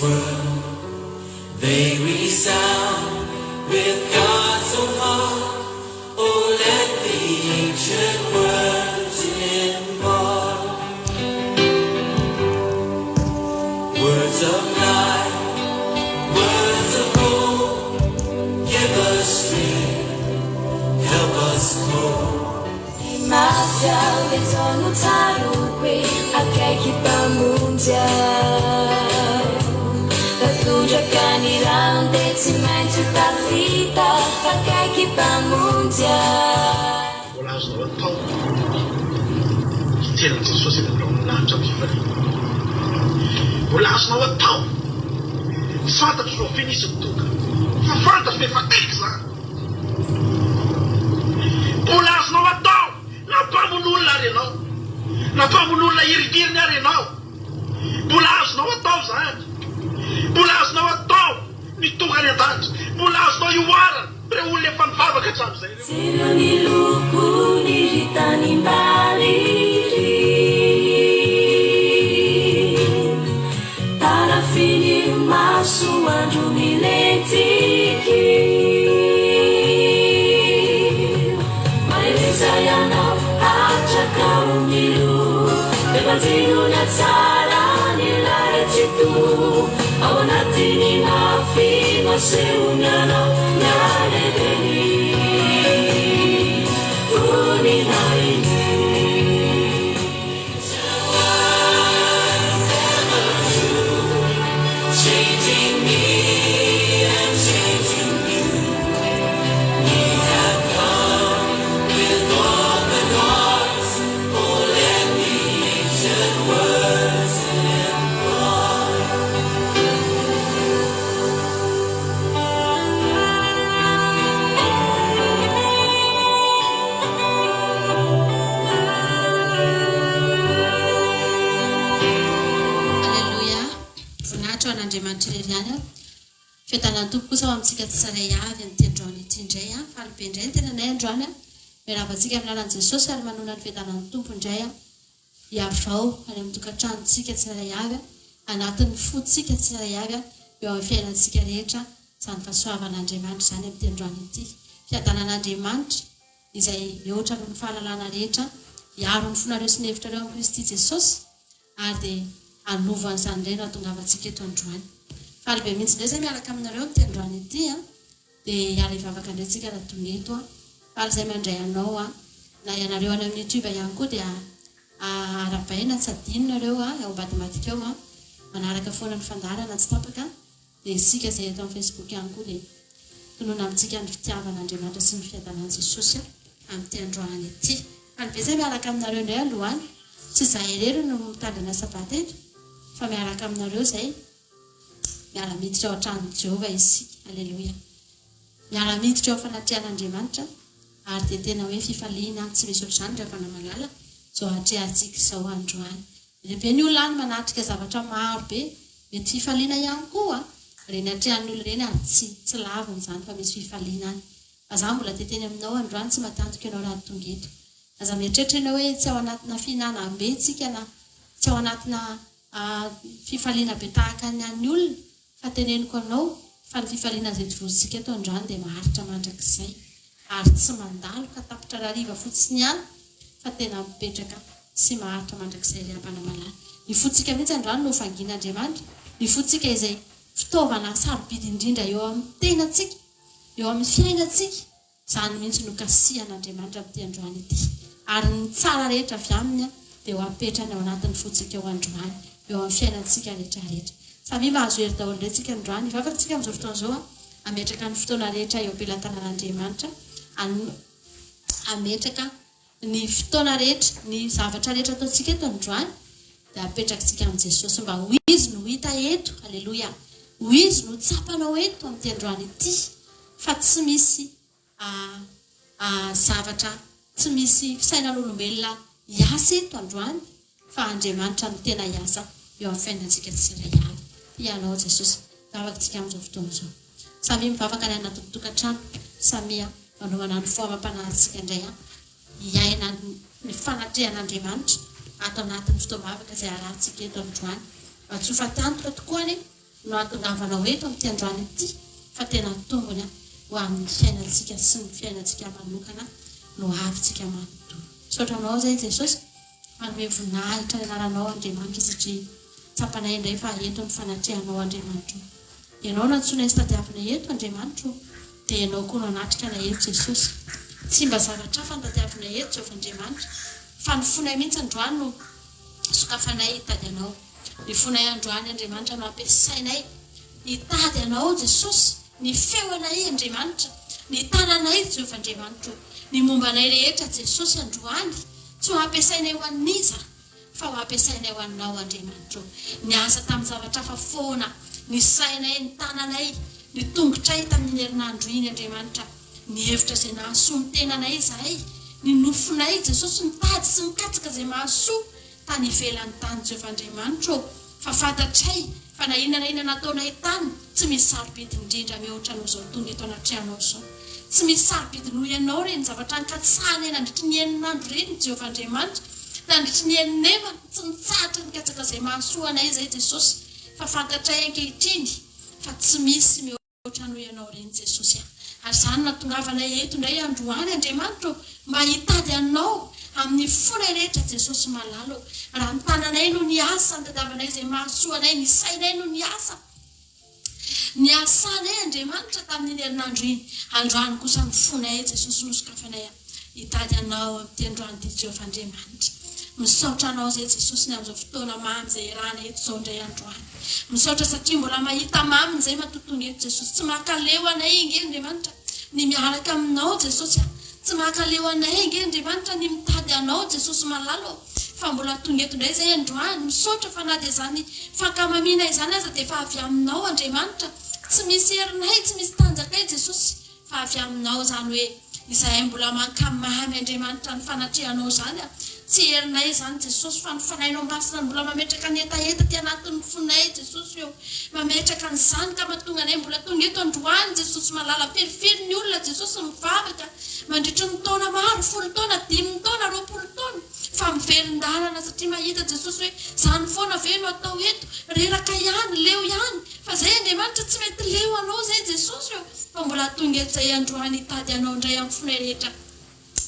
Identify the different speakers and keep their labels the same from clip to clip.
Speaker 1: world, they resound with God's own heart. Oh, let the ancient words impart words of life, words of hope. Give us strength, help us cope.
Speaker 2: Imagine besono tarukwe akaki pamunja. Tujakani rande timentu tafita akaki pamunja.
Speaker 3: Mbola azonao atao hitelana Jesosy eny amin'ny lanitra mivavaka. Mbola azonao atao fantatro zao finisy toka fa fantatro fa efa aiky zany. Mbola azonao atao nampamon'olona ary ianao, nampamon'olona hiridiriny ary ianao. Mbola azonao atao zany, mbola azonao atao mitonga any an-danitra, mbola azonao ioarana ireo olona efa nivavaka hatramin'izay.
Speaker 2: Selo ny loko ny hitany mariri, tarafiny maso andro milentiky. Maeleza ianao hatraka omilo, evanjilo ny atsara ny lahetsyto. Ao anatiny mafy masehony anao nialebeny voninahiny.
Speaker 1: Changing me and changing you. We have come with open hearts. Oh, let the ancient words impart.
Speaker 4: Alleluia. Voninahitra ho an'Andriamanitra irery ihany. Fiadanan'ny Tompo kosa ho amintsika tsiraray avy amin'ity androany ity indray. Falibe indray ny tenanay androany. Miaravantsika amin'ny lalan'i Jesosy ary manona ny fiadanan'ny Tompo indray. Hiavao any amin'ny tokantranontsika tsiraray avy, anatin'ny fotsika tsiraray avy, eo amin'ny fiainantsika rehetra, izany fahasoavan'Andriamanitra izany amin'ity androany ity. Fiadanan'Andriamanitra izay mihoatra noho ny fahalalana rehetra, hiaro ny fonareo sy ny hevitrareo amin'ny Kristy Jesosy, ary dia anovan'izany indray no hahatongavantsika eto androany. Falibe mihitsy indray izay miaraka aminareo amin'ity androany ity, dia hiala hivavaka indray tsika raha tonga eto. Faly izay mandray anao, na ianareo any amin'ny YouTube ihany koa dia arabaina tsy adinonareo ao ambadimbadika eo manaraka foana ny fandarana tsy tapaka. Dia isika izay eto amin'ny Facebook ihany koa dia tonoana amintsika ny fitiavan'Andriamanitra sy ny fiadanan'i Jesosy amin'ity androany ity. Falibe izay miaraka aminareo indray alohany, tsy izahay irery no mitandrina sabata eto, fa miaraka aminareo izay miara-miditra ao an-tranon'i Jehovah isika. Alleluia. Miara-miditra ao fanatrian'Andriamanitra, ary dia tena hoe fifaliana tsy misy ohatr'izany rehefa namalala zao hatrehantsika izao androany. Lehibe ny olona any manatrika zavatra maro be, mety fifaliana ihany koa reny hatrehan'ny olona ireny ary tsy laviny izany fa misy fifaliana any. Fa izaho mbola teteny aminao androany tsy matantoka ianao raha tonga eto. Aza mieritreritra ianao hoe tsy ao anatina fihinanam-be tsika na tsy ao anatina fifaliana be tahaka ny an'ny olona, fa teneniko anao fa ny fifaliana izay tovozitsika eto androany dia maharitra mandrakizay, ary tsy mandalo ka tapitra rariva fotsiny ihany, fa tena mipetraka sy maharitra mandrakizay ry Ampanamalahy. Ny fotsika mihitsy androany no vangin'Andriamanitra, ny fotsika izay fitaovana sarobidy indrindra eo amin'ny tenantsika, eo amin'ny fiainantsika, izany mihitsy no kasihan'Andriamanitra amin'ity androany ity. Ary ny tsara rehetra avy aminy dia ho apetrany ao anatin'ny fotsika eo androany, eo amin'ny fiainantsika rehetra rehetra. Samy mahazo hery daholo indray tsika androany, hivavantsika amin'izao fotoana izao ametraka ny fotoana rehetra eo am-pelantanan'Andriamanitra, ametraka ny fotoana rehetra, ny zavatra rehetra ataontsika eto androany, dia apetrakatsika amin'i Jesosy mba ho izy no hita eto. Alleluia. Ho izy no tsapanao eto amin'ity androany ity, fa tsy misy zavatra, tsy misy fisainan'olombelona hiasa eto androany, fa Andriamanitra no tena hiasa eo amin'ny fiainantsika tsirairay avy. Ianao Jesosy, vavakantsika amin'izao fotoana izao. Samy mivavaka ny anatin'ny tokantrano, samy manomana ny foamam-panahintsika indray hiaina ny fanatrehan'Andriamanitra ato anatin'ny fotoam-bavaka izay arahantsika eto androany. Mba tsy ho fatantoka tokoa any no atongavanao eto amin'ny androany ity fa tena tombony ho amin'ny fiainantsika sy ny fiainantsika manokana no avytsika manontolo sotranao zay Jesosy manome voninahitra ny anaranao Andriamanitra satria tsapanay indray fa eto ny fanatrehanao Andriamanitra ianao nantsona izy tadiavina eto Andriamanitra dia ianao koa no anatrika na eto Jesosy tsy mba zavatra fa nytadiavina eto Jehovah Andriamanitra fa ny fonay mihitsy androany no sokafanay hitady anao ny fonay androany Andriamanitra no ampiasainay hitady anao Jesosy ny feonay Andriamanitra ny tananay Jehovah Andriamanitra ny mombanay rehetra Jesosy androany tsy ho ampiasainay ho an'iza fa ho ampiasainay ho anao Andriamanitra ny asa tamin'ny zavatra fa foana ny sainay ny tananay ny tongotray tamin'ny herinandro iny Andriamanitra ny hevitra izay nahasoa ny tenanay izahay ny nofonay Jesosy nitady sy nikatsaka izay mahasoa tany ivelan'ny tany Jehovah Andriamanitra fa fantatray fa na inona na inona nataonay tany tsy misy sarobidy indrindra mihoatra anao izao tonga eto anatrehanao izao tsy misy sarobidy noho ianao reny zavatra nikatsahana nandritry ny heninandro reny Jehovah Andriamanitra nandritry ny heninevana tsy nitsahatra nikatsaka izay mahasoa anay izay Jesosy fa fantatray ankehitriny fa tsy misy mihoatra noho ianao reny Jesosy ary izany natongavanay eto indray androany Andriamanitra mba hitady anao amin'ny fonay rehetra Jesosy malalo raha ny tananay no ny asa nytadiavanay izay mahasoa anay ny sainay no ny asa ny asanay Andriamanitra tamin'ny herinandro iny androany kosa ny fonay Jesosy nosokafanay hitady anao amin'ny androany ty Jehovah Andriamanitra misaotra anao zay Jesosy ny amin'izao fotoana mamy izay irana eto izao indray androany misaotra satria mbola mahita maminy izay matotonga eto Jesosy tsy mahakaleo anay inge Andriamanitra ny miaraka aminao Jesosy tsy mahakaleo anay inge Andriamanitra ny mitady anao Jesosy malalo fa mbola tonga eto indray izay androany misaotra fa na dia izany fankamamiana izany aza dia fa avy aminao Andriamanitra tsy misy herinay tsy misy tanjakay Jesosy fa avy aminao izany hoe izahay mbola mankamamy Andriamanitra ny fanatrehanao izany tsy herinay izany Jesosy fa ny fanainao masina mbola mametraka ny etaeta ty anatin'ny fonay Jesosy eo mametraka nyzany ka mahatonga anay mbola tonga eto androany Jesosy malala ferifery ny olona Jesosy mivavaka mandritry ny taona maro 10 taona 5 taona 20 taona fa mivelon-dalana satria mahita Jesosy hoe izany foana ve no atao eto reraka ihany leo ihany fa izay Andriamanitra tsy mety leo anao zay Jesosy eo fa mbola tonga eto izay androany hitady anao indray amin'ny fonay rehetra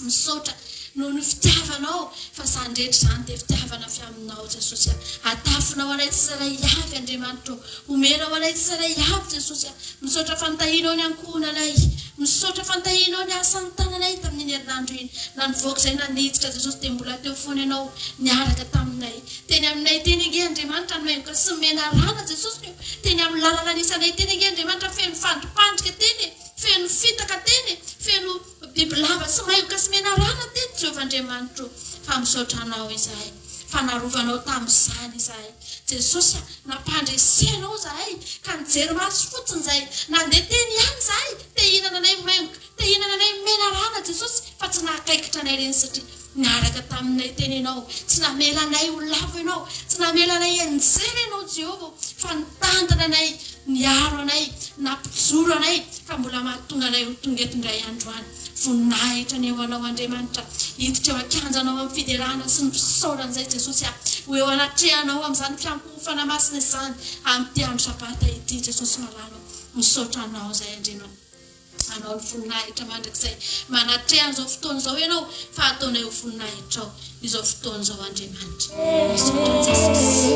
Speaker 4: misaotra no ny fitiavanao fa izany rehetra izany dia fitiavana avy aminao Jesosy atafinao anay tsiray avy Andriamanitra omenao anay tsiray avy Jesosy misaotra fantahinao ny ankohonanay misaotra fantahinao ny asan'ny tananay tamin'ny herinandro iny na nivoaka izay naniditra Jesosy dia mbola teo foana ianao niaraka taminay teny aminay teny inge Andriamanitra nomengoka sy mena rana Jesosy teny amin'ny lalana anisanay teny inge Andriamanitra feno fandrimpandrika teny feno fitaka teny feno bibilava sy maioka sy mena rana teny Jehovah Andriamanitra fa misaotra anao izahay fa narovanao tamin'izany izahay Jesosy nampandresenao izahay ka nijery maso fotsiny izahay nandeha teny ihany izahay te hihinana anay maioka te hihinana anay mena rana Jesosy fa tsy nahakaikitra anay reny satria niaraka taminay teny ianao tsy namela anay ho lavo ianao tsy namela anay enjely ianao Jehovah fa nitantana anay niaro anay nampijoro anay fa mbola mahatonga anay ho tonga eto indray androany voninahitra ny eo anao Andriamanitra hiditra eo akanjanao amin'ny fiderana sy ny fisaoran'izay Jesosy ho eo anatrehanao amin'izany fiampofana masina izany amin'ny ty andro sabata ity Jesosy malalo misaotra anao izay Andriamanitra anao ny voninahitra mandrakizay manatrehan' izao fotoana izao ianao fa ataonay ho voninahitra ao izao fotoana izao Andriamanitra misaotra Jesosy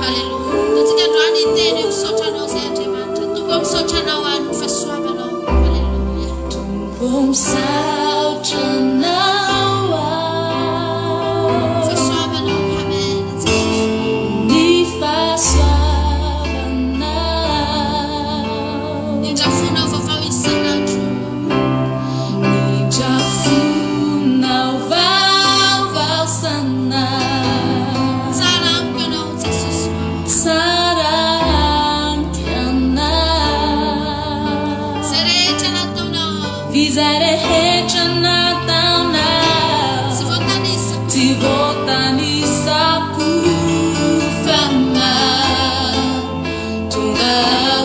Speaker 4: halleluja tatsika androany teny misaotra anao izay Andriamanitra tombo misaotra anao any fahasoavanao
Speaker 2: misaotra anao
Speaker 4: fahasoavanao amen
Speaker 2: ny fahasoavanao
Speaker 4: nindrafonao vaovao isan'andro
Speaker 2: nindrafonao vaovao san'andro
Speaker 4: tsara amiko ianao Jesosy
Speaker 2: tsara amiko anao
Speaker 4: izay rehetra nataonao
Speaker 2: izay rehetra nataonao
Speaker 4: tsy voatanisa
Speaker 2: tsy voatanisako fanahy tonga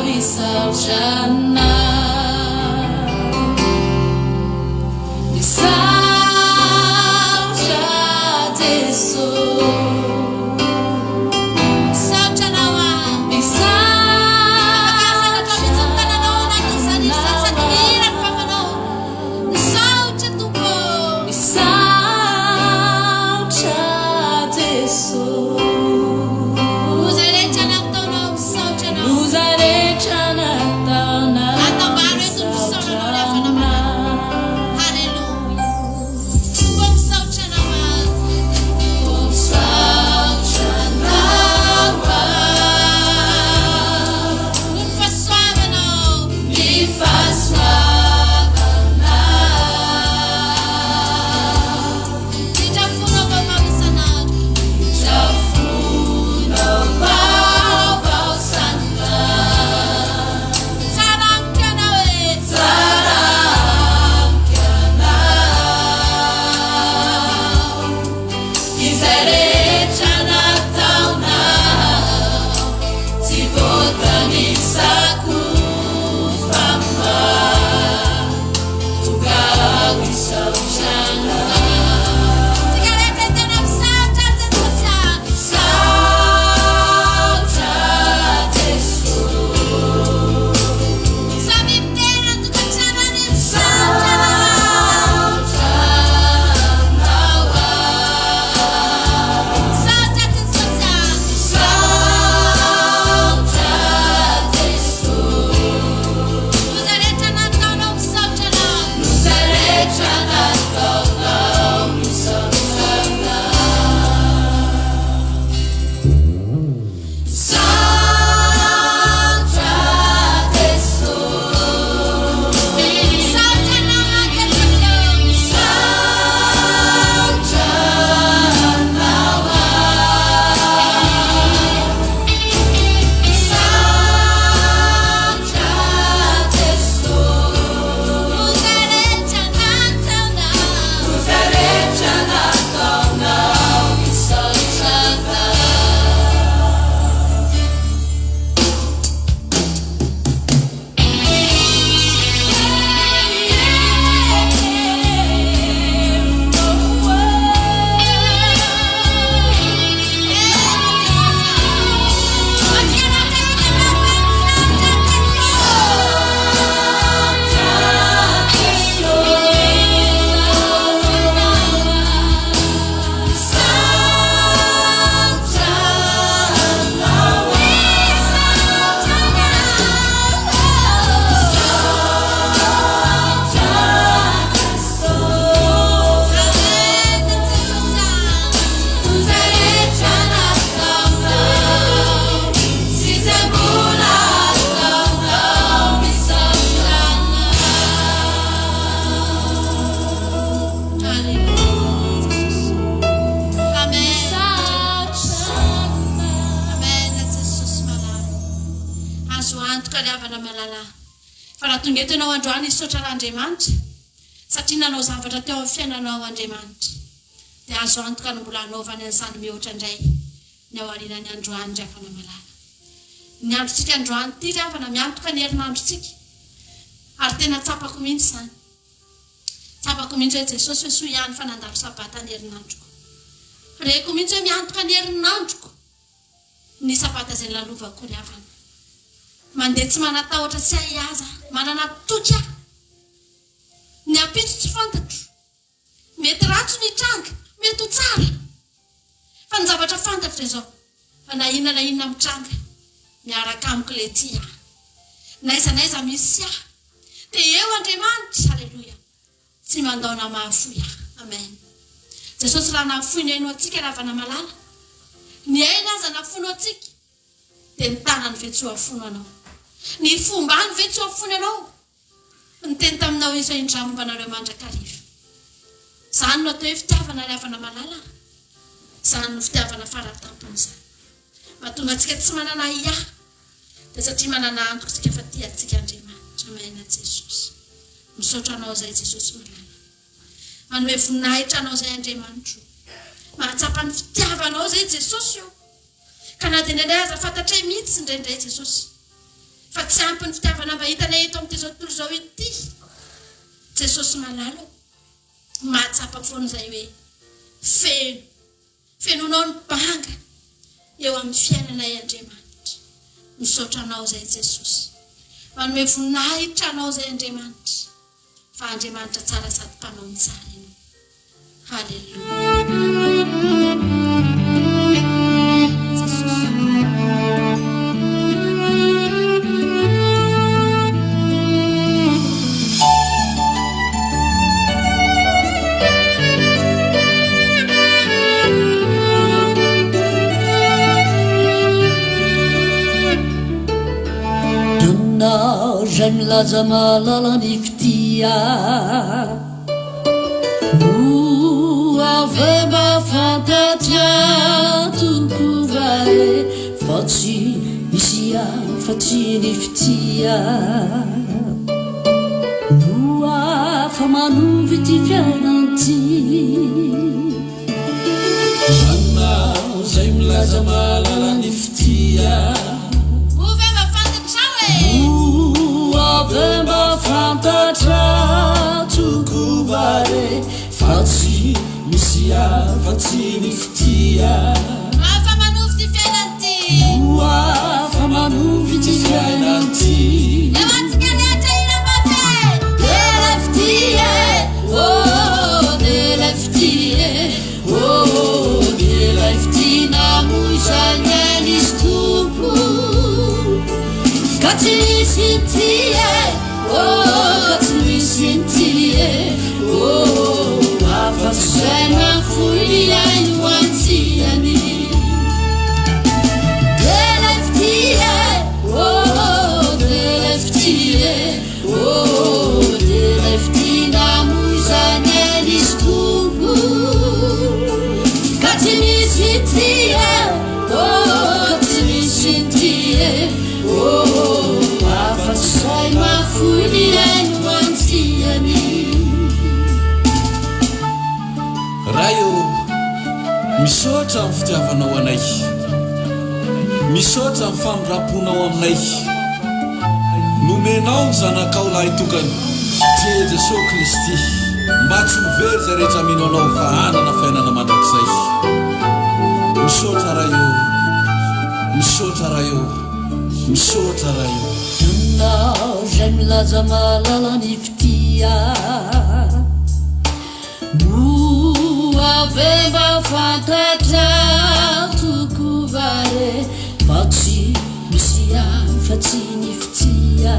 Speaker 2: misaotra anao misaotra Jesosy
Speaker 4: misaotra anao azo antoka ry havana malala fa raha tonga eto ianao androany isotra r'Andriamanitra satria nanao zavatra teo amin'ny fiainanao Andriamanitra dia azo antoka no mbola hanaovany an'izany mihoatra indray ny ao aorianany androany ry havana malala. Ny androntsika androany ity ry havana miantoka ny herinandrontsika ary tena tsapako mihitsy izany. Tsapako mihitsy hoe Jesosy hoe soa ihany fa nandalo sabata ny herinandroko. Reko mihitsy hoe miantoka ny herinandroko ny sabata izay lalovako ry havana. Mandeha tsy manatahotra sy ahiaza, manana toky aho. Ny ampitso tsy fantatro. Mety ratso ny tranga, mety ho tsara. Fa ny zavatra fantatro izao, fa na inona mitranga, miaraka amiko ilay ty aho. Naiza naiza misy aho. Dia eo Andriamanitra, haleloia. Tsy mandaona mahafoy aho. Amen. Jesosy raha nahafoy ny hainao antsika ry havana malala. Ny aina aza nahafono antsika. Dia ny tanany ve tsy ho afono anao. Ny fombany ve tsy ho afono anao. Ny teny taminao izy hoe indray mombanareo mandrakariva. Izany no atao hoe fitiavana ry havana malala. Izany no fitiavana fara-tampony izany. Mahatonga antsika tsy manana hiahy. Dia satria manana antoka tsika fa tia antsika Andriamanitra. Amen Jesosy. Misaotra anao izay Jesosy malala. Manome voninahitra anao izay Andriamanitra. Mahatsapa ny fitiavanao izay Jesosy io. Ka na dia indraindray aza fantatray mihitsy indraindray Jesosy. Fa tsy ampy ny fitiavana mba hitanay eto amin'izao tontolo izao ity. Jesosy malala. Mahatsapa foana izay hoe feno. Fenonao ny banga eo amin'ny fiainanay Andriamanitra. Misaotra anao izay Jesosy. Manome voninahitra anao izay Andriamanitra. Fa Andriamanitra tsara sady mpanao ny tsara ianao. Haleluia.
Speaker 2: Zay milaza malala ny fitia no avy mba fantatra tokovare fa tsy misy afa-tsy ny fitia no afa manovy ty fiainanty anao zay milaza malala ny fitia Vemba fantatra tokovare fa tsy misy afa-tsy ny fitia afa manovy ty fiainanty afa manovy ty fiainanty evatsika rehetra ina mbafe de la fitie oh de la fitie oh de la fitie namoizany anisy tompo ka tsy misy tie oh ka tsy misy tie oh afa-tsaina foy aino antsiany de la fitie oh de la fitie oh de la fitie namoizany anisy tompo ka tsy misy tie oh ka tsy misy tie oh afa-tsay mafoy aino antsiany raha io misaotra amin'ny fitiavanao anay misaotra amin'ny famiraponao aminay nomenao ny zanakao lahy tokany tia Jesosy Kristy mba tsy mivery zay rehetra mino anao vahanana fiainana mandrakizay misaotra raha io misaotra raha io misaotra raha io anao zay milaza malala ny fitia no avy mba fantatra tokovare fa tsy misy afa-tsy ny fitia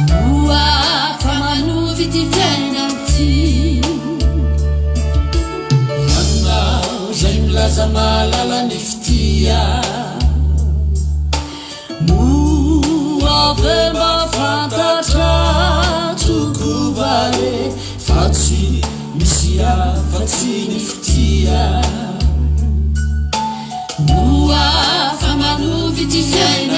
Speaker 2: no afa manovy ty fiainanty anao zay milaza malala ny fitia avy mba fantatra tokovare fa tsy misy afa-tsy ny fitia no afa manovy ty fiaina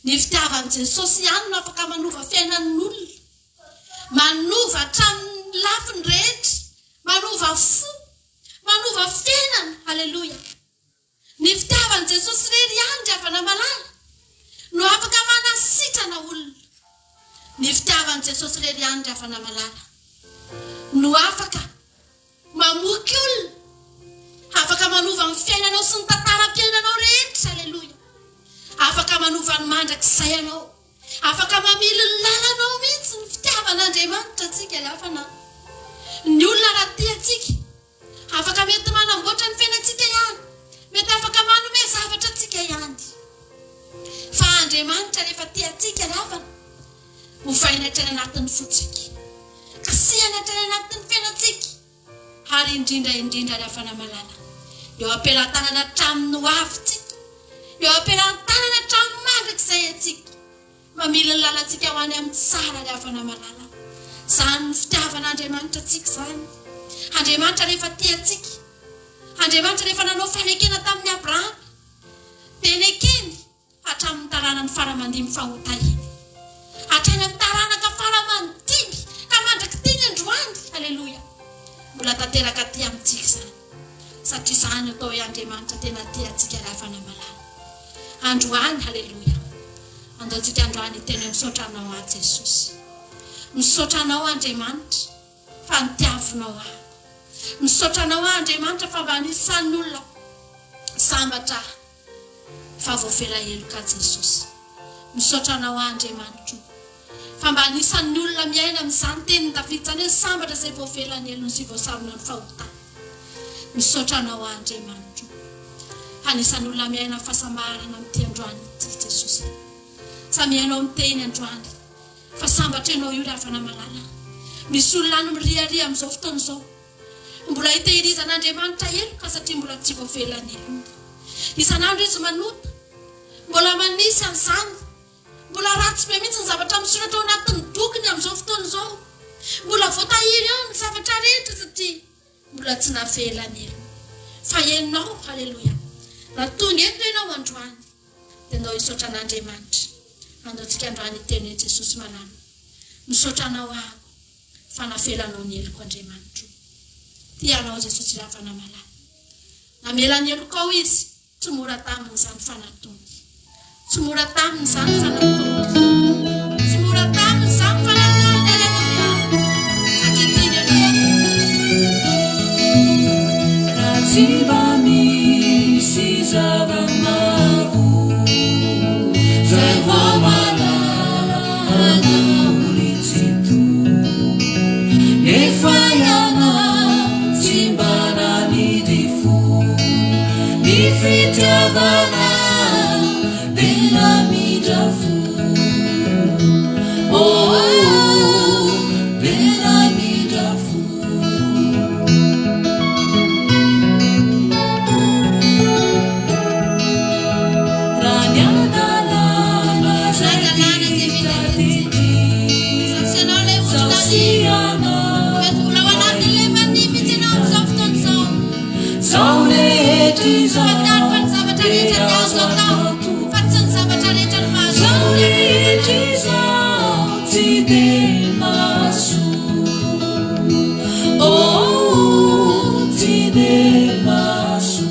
Speaker 4: Ny fitiavan'i Jesosy ihany no afaka manova fiainan'olona, manova hatramin'ny lafiny rehetra, manova fo, manova fiainana. Halleluja. Ny fitiavan'i Jesosy rery ihany dia avana malala no afaka manasitrana olona. Ny fitiavan'i Jesosy rery ihany dia avana malala no afaka mamoky olona, afaka manova ny fiainanao sy ny tantaram-piainanao rehetra. Halleluja. Afaka manova ny mandrakizay anao, afaka mamily ny lalanao mihitsy. Ny fitiavan'Andriamanitra atsika afana. Ny olona raha tia atsika, afaka mety manamboatra ny fiainantsika ihany, mety afaka manome zavatra atsika ihany. Fa Andriamanitra rehefa tia atsika afana, hovaina hatrany anatin'ny fotsika, kasihana hatrany anatin'ny fiainantsika, ary indrindra afana malala. Eo ampelantanana hatramin'ny ho avintsika, eo ampelantanana hatramin'ny mandrakizay atsika, mamily ny lalantsika ho any amin'ny tsara ny afana malala. Izany ny fitiavan'Andriamanitra atsika izany. Andriamanitra rehefa tia atsika, Andriamanitra rehefa nanao fanekena tamin'ny Abrahama, dia nekeny hatramin'ny taranany faramandimy fahotahiny, hatrany amin'ny taranaka faramandimy ka mandrakitiny androany. Halleluja. Mbola tanteraka tia amintsika izany, satria izany atao hoe Andriamanitra tena tia atsika afana malala. Androany, halleluja. Andaontsika androany teny misaotra anao a Jesosy. Misaotra anao Andriamanitra fa nitiavinao ahy. Misaotra anao Andriamanitra fa mba anisan'ny olona sambatra fa voafela heloka Jesosy. Misaotra anao Andriamanitra fa mba anisan'ny olona miaina amin'izany tenin'ny David izany hoe sambatra izay voafelany elony sy voasarona ny fahotana. Misaotra anao Andriamanitra, anisan'ny olona miaina fahasambarana amin'ity androany ity Jesosy. Samy ianao miteny androany fa sambatra ianao io afana malala. Misy olona any miriaria amin'izao fotoana izao, mbola hitehirizan'Andriamanitra heloka satria mbola tsy voafelany elony. Isan'andro izy manota, mbola manisy an'izany, mbola ratsy be mihitsy ny zavatra misoratra ao anatin'ny bokiny amin'izao fotoana izao, mbola voatahiry eo ny zavatra rehetra satria mbola tsy nahafelany elony. Fa ianao, halleluja, raha tonga eto ianao androany dia andao hisaotra an'Andriamanitra. Andaontsika androany teny hoe Jesosy malala, misaotra anao aho fa nahafelanao ny eloko Andriamanitra. Tianao Jesosy afana malala, namelany elokao izy tsy mora tamin'izany fanatony tsy mora tamin'izany fanatony tsy mora tamin'izany fanatony aleluia satria
Speaker 1: raha tsy mba misy zava-mavo zay vao malalana olitsito efa iana tsy mba nanidy fo ny fitiavana tena midra fo tena midra fo raha ny adalana zay vita tety zao siana zao rehetra izao dia azo ataoko zao rehetra izao tsy dia maso tsy dia maso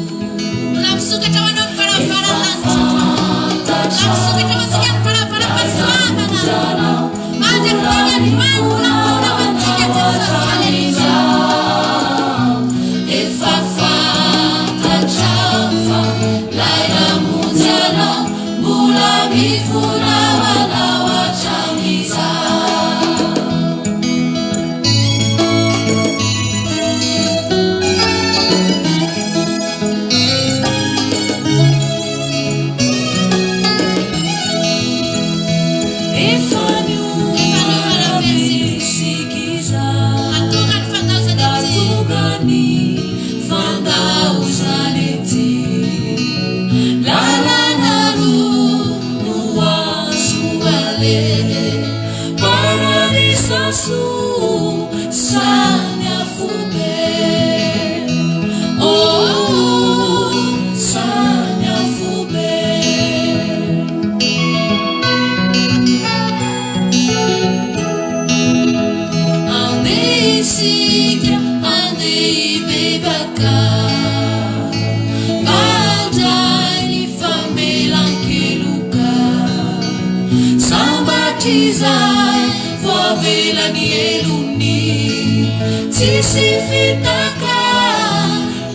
Speaker 1: Sifitaka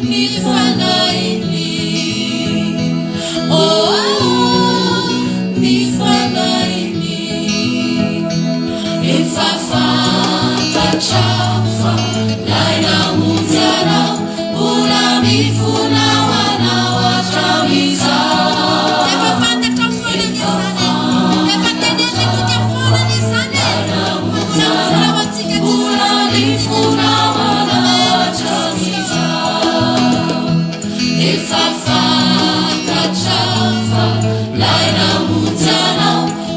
Speaker 1: ni fanaini ni fanaini ifafata chafa laina mutara ula mifuna wana wachamiza ifafata chafa ula mifuna ifafata chafa laina mutana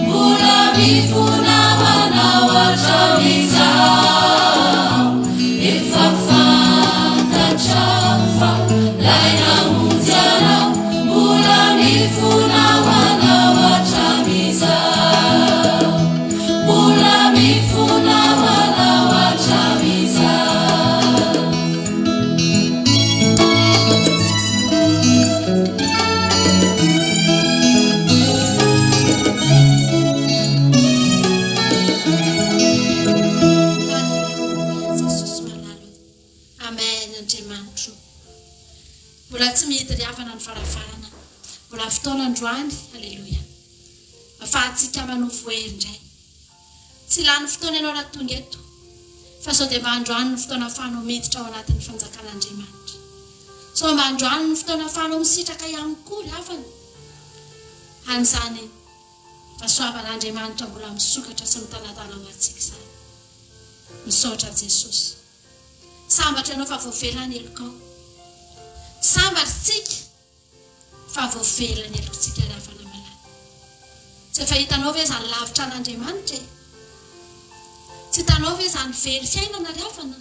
Speaker 1: mula mifuna wana wachamiza ifafata chafa laina mutana mula mifuna wana wachamiza mula mifuna wana wachamiza
Speaker 4: mbola tsy mihety riavana ny farafarana mbola fotoana androany aleloia afahantsika manovo hery indray tsy lany fotoana ianao raha tonga eto fa sao dia mba androany ny fotoana afahanao miditra ao anatin'ny fanjakan'Andriamanitra sao mba androany ny fotoana afahanao misitraka ihany koa riavana an'izany fahasoavan'Andriamanitra mbola misokatra sy mitanatana ho antsika izany misaotra Jesosy sambatra ianao fa voavelany elokao sambatritsika fa voavelany elokontsika riavana malala tsy efa hitanao ve izany lavitra an'Andriamanitra tsy hitanao ve izany very fiainana riavana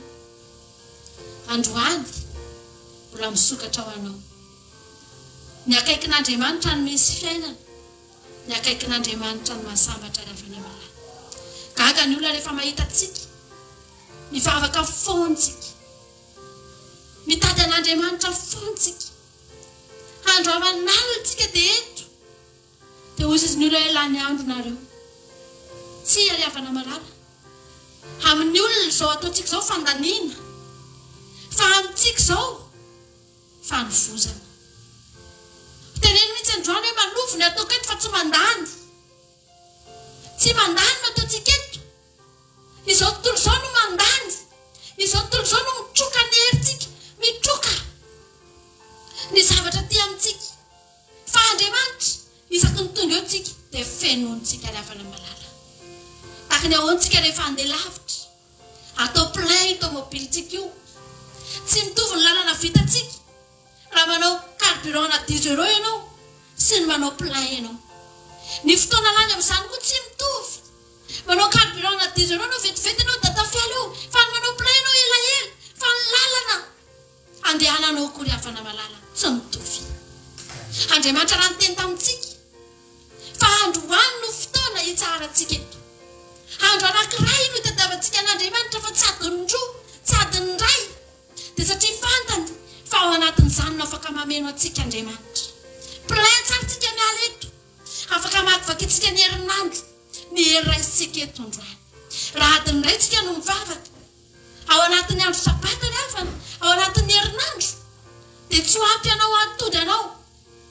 Speaker 4: androany mbola misokatra ho anao ny akaikin'Andriamanitra no misy fiainana ny akaikin'Andriamanitra no mahasambatra riavana malala gaga ny olona rehefa mahita antsika mivavaka fontsika mitady an'Andriamanitra fontsika andro amanalitsika dia eto dia hozy izy ny olo elany andro nareo tsy ariavana malala amin'ny olona izao ataontsika izao fandaniana fa amintsika izao fanovozana teneny mihitsy androany hoe manovony ataoko eto fa tsy mandany no ataontsika eto izao tontolo izao no mandany izao tontolo izao no mitroka ny herintsika mitroka ny zavatra ty amintsika fa Andriamanitra isaky ny tonga eo tsika dia fenontsika ariavana malala tahaka ny ahoantsika rehefa handeha lavitra atao plein tomobilitsika io tsy mitovy ny lalana vitantsika raha manao carburant na 10 € ianao sy ny manao plein ianao ny fotoana lany amin'izany koa tsy mitovy manao carburant na 10 € anao vetivety anao da tafiala eo fa ny manao plein ianao elaela fa ny lalana andehananao koa riavana malala tsy mitovy Andriamanitra raha nyteny tamintsika fa androany no fotoana hitsaratsika eto andro anankiray no itadiavantsika an'Andriamanitra fa tsy adiny roa tsy adiny ray dia satria fantany fa ao anatin'izany no afaka mameno antsika Andriamanitra plein tsaratsika miala eto afaka makivakytsika ny herinandro ny hery raisitsika eto androany raha adiny ray tsika no mivavaka ao anatin'ny andro sabata ny avana ao anatin'ny herinandro dia tsy ho ampy anao antody anao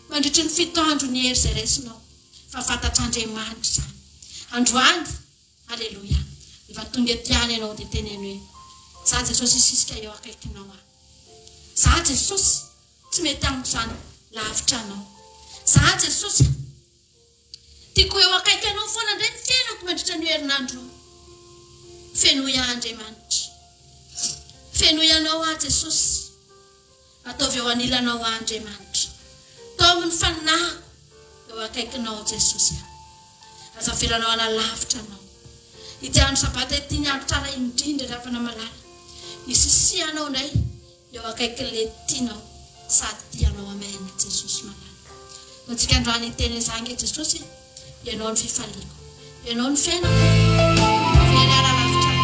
Speaker 4: mandritry ny 7 andro ny hery izay raisinao fa fantatr'Andriamanitra izany androany aleloia efa tonga ety ihany ianao dia teneny hoe za Jesosy isisika eo akaikinao aho za Jesosy tsy mety amiko izany lavitra anao za Jesosy tiako eo akaiky anao foana indray ny fiainako mandritra ny herinandro fenoy Andriamanitra fenoy anao aho Jesosy ataovy eo anilanao Andriamanitra tao amin'ny faninahako eo akaikinao Jesosy azavelanao analavitra anao ity andro sabata ity ny andro tsara indrindra riavana malala isisianao indray eo akaikin'ilay tianao sady tianao amaina Jesosy malala antsika androany teny izany Jesosy ianao ny fifaliako ianao ny fiainako fiainana lavitra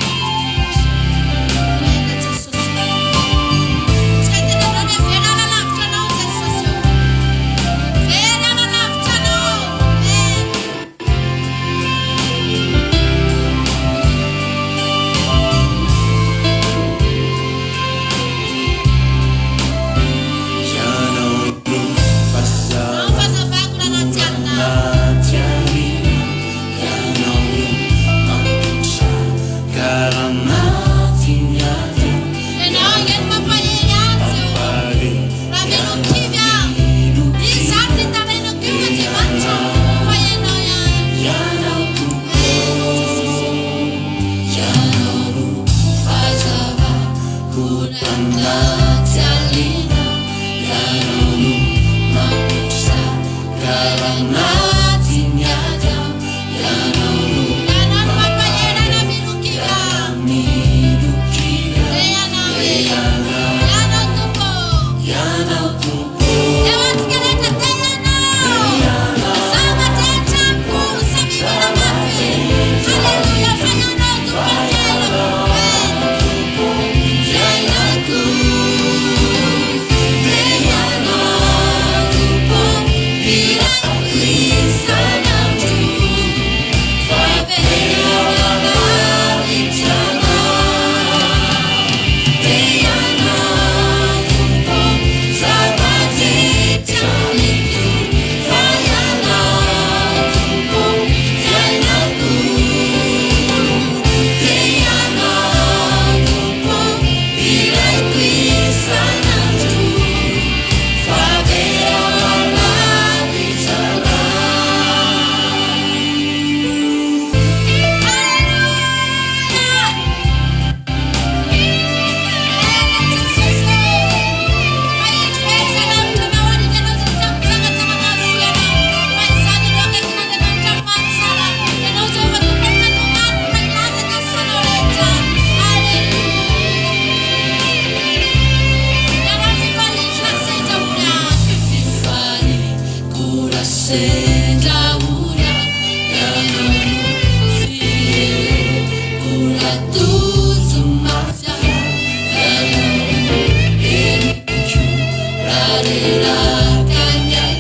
Speaker 1: Kanya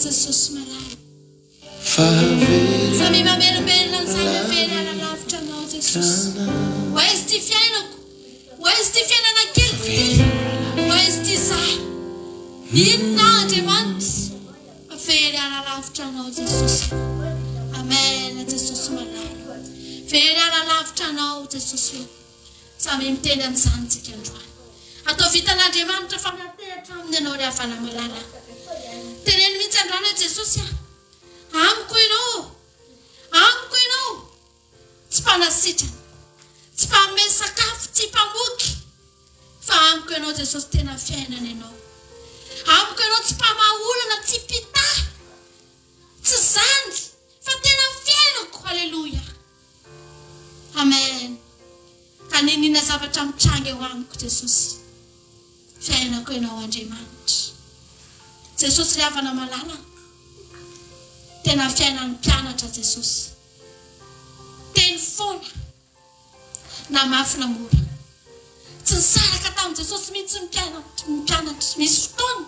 Speaker 4: jesosy malala
Speaker 2: fahavera
Speaker 4: samy mamelombelona ny zany very alalavitra anao jesosy oaizy ty fiainako oaizy ty fiainana keliko oaizy ty zah inona andriamanitra very alalavitra anao jesosy amen jesosy malala very alalavitra anao jesosy samy miteny an'izany tsika androany atao vitan'andriamanitra fanatehatra aminy ianao ry havana malala teneny mihitsy androany jesosy amiko ianao tsy mpanasitrana tsy mpanomeny sakafo tsy mpamoky fa amiko ianao jesosy tena fiainana ianao amiko ianao tsy mpamaolana tsy mpita tsy zandry fa tena fiainako halleloja amen ka ninina zavatra mitranga eo amiko jesosy fiainako ianao andriamanitra jesosy ry havana malala tena fiainan'ny mpianatra jesosy teny foana na mafina mora tsy nisaraka tamin'i jesosy mihitsy mpianatra misy fotoana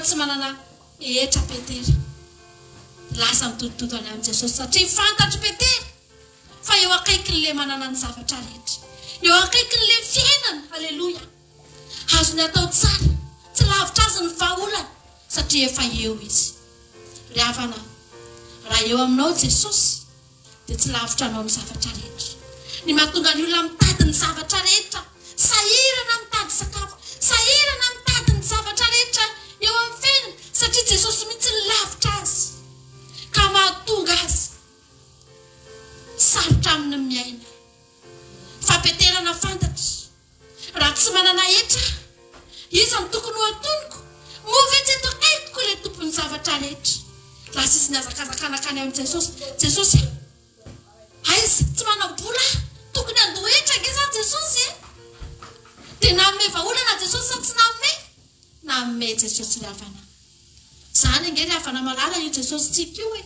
Speaker 4: tsy manana ehetra petera lasa mitototo any amin'i jesosy satria fantatry petera fa eo akaikin'le manana ny zavatra rehetra eo akaikin'le fiainana halleloja azony atao tsara tsy lavitra azy ny vahaolana satria efa eo izy ry havana raha eo aminao jesosy dia tsy lavitra anao ny zavatra rehetra ny mahatonga ny olona mitady ny zavatra rehetra sahirana mitady sakafo sahirana mitady ny zavatra rehetra eo amin'ny fiainana satria jesosy mihitsy ny lavitra azy ka mahatonga azy sarotra amin'ny miaina fampeterana fantatra raha tsy manana hetra izy ny tokony ho atoniko movetsy eto akaikiko ilay tompony zavatra rehetra lasa izy niazakazakanak any amin'ny jesosy aizy tsy manam-bola tokony andohetra ngeza jesosy dia nanome vaholana jesosy sa tsy nanome jesosy ry havana zany ange ry havana malala io jesosy tsika io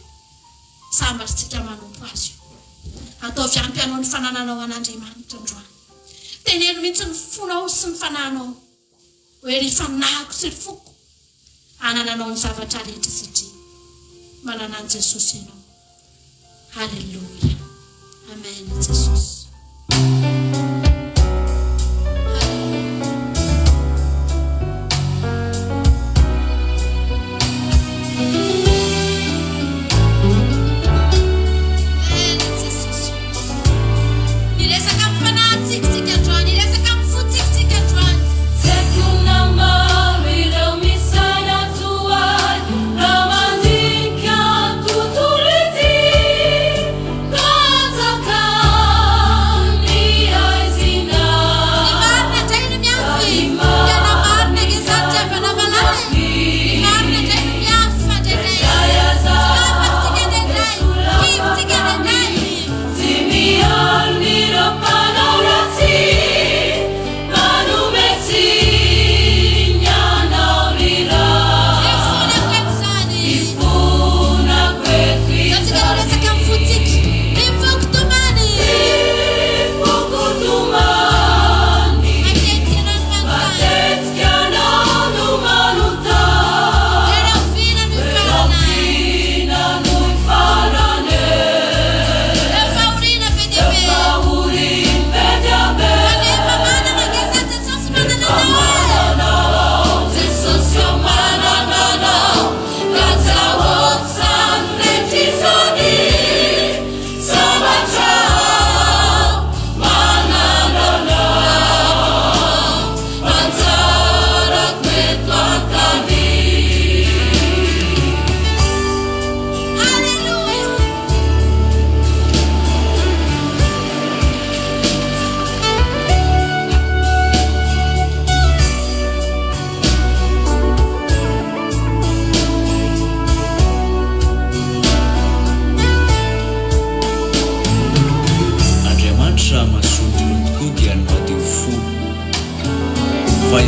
Speaker 4: sambatra tsika manompo azy io atao viampy anao ny fanananao an'andriamanitra androany teneno mihitsy ny fonao sy ny fananao hoe ry fanahiko sy ry foko anananao ny zavatra rehetra satria manana an' jesosy ianao halleloja amen jesosy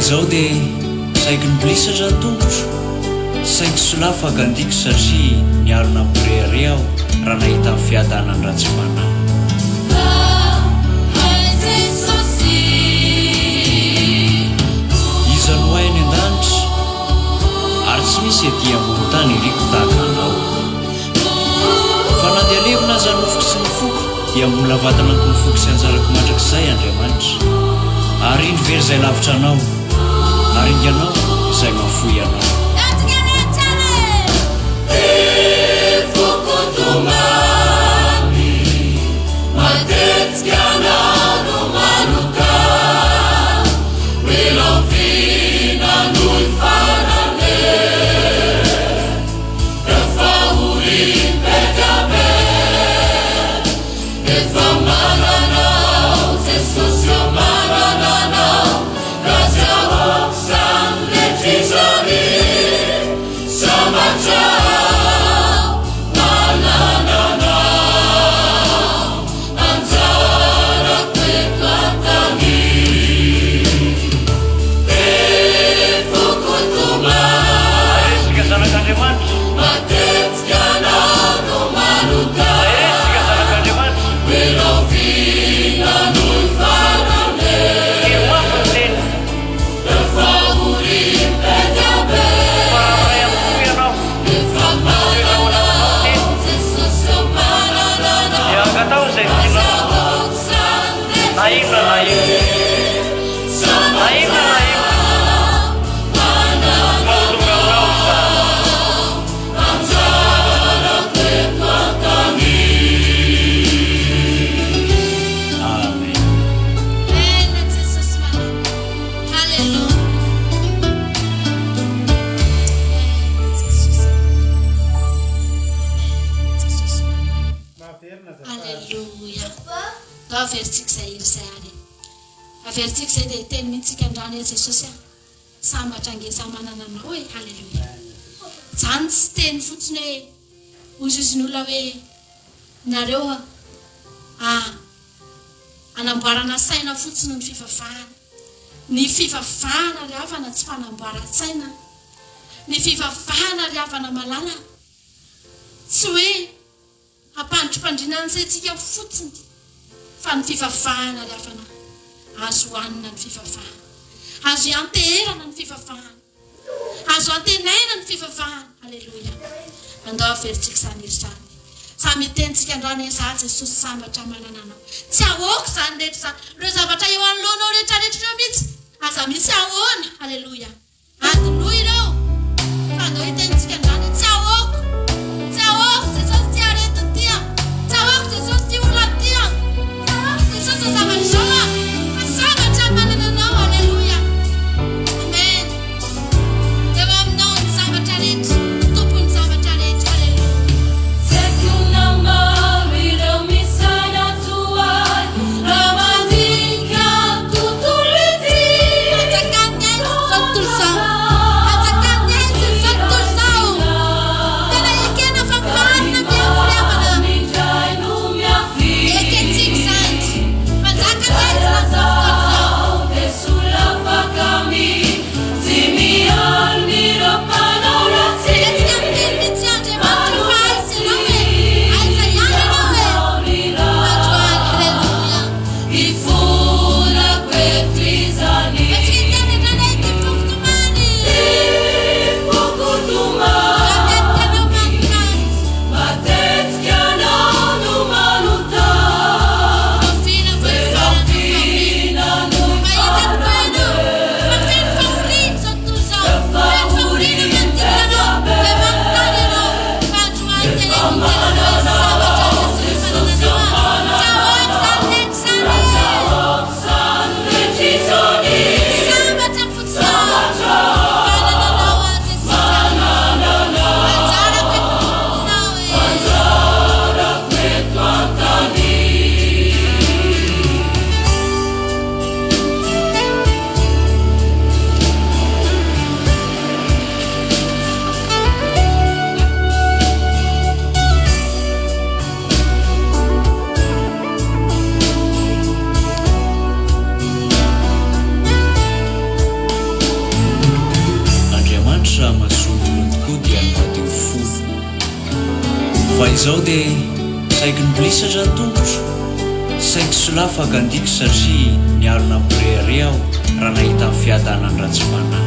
Speaker 5: izao dia saiko ny blisatra tongotro saiko solafaka andiko satria niarona mireare aho raha nahita ny fiadanany ratsy fanahy iza no hainy an-danitra tsy aty ambony tany iriko tahaka anao fa na dia levina aza nofoky sy ny foko dia mbola vatana ny mifoky sy anjarako mandrak'izay Andriamanitra ary indro very izay lavitra anao ary inganao izay mafoy anao
Speaker 4: Averitsika izay iry izay ary averitsika izay dia teny mihitsika andrano e Jesosy sambatra angesa manana anao hoe halleluia zany tsy teny fotsiny hoe ozizin'olona hoe nareo anamboarana saina fotsiny ny fivavahana ry havana tsy fanamboaran-tsaina ny fivavahana ry havana malala tsy hoe hampandrimpandrinana antsika fotsiny fa ny fivavahana ry havana azo hoanina ny fivavahana azo anteherana ny fivavahana azo antenaina ny fivavahana halleluia andao averitsika izany iry izany samy tentsika androany za Jesosy sambatra manana anao tsy ahoako izany rehetra izany ireo zavatra eo anoloanao rehetrarehetra ireo mihitsy aza misy ahoana halleluia adinoa ireo fa andao itentsika androany tsy ahoako Jesosy ty aretina tia tsy ahoako Jesosy ty olona tia Jesosy zavatra zao fa sambatra manana anao halleluia amen eo aminao ny zavatra rehetra tompony zavatra rehetra halleluia
Speaker 5: izao dia saiko ny blisatra ny tongotro saiko solafaka andiko satria niarona mirehare aho raha nahita ny fiadanany ratsy fanahy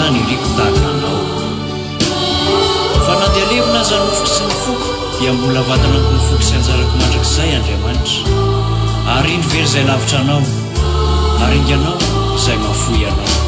Speaker 5: zany iriko tahaka anao fa na dia levina aza nofotry sy ny foko dia mbola vatana ko nyfoko sy anjarako mandrakizay Andriamanitra ary indro very izay lavitra anao ary inganao izay mafoy anao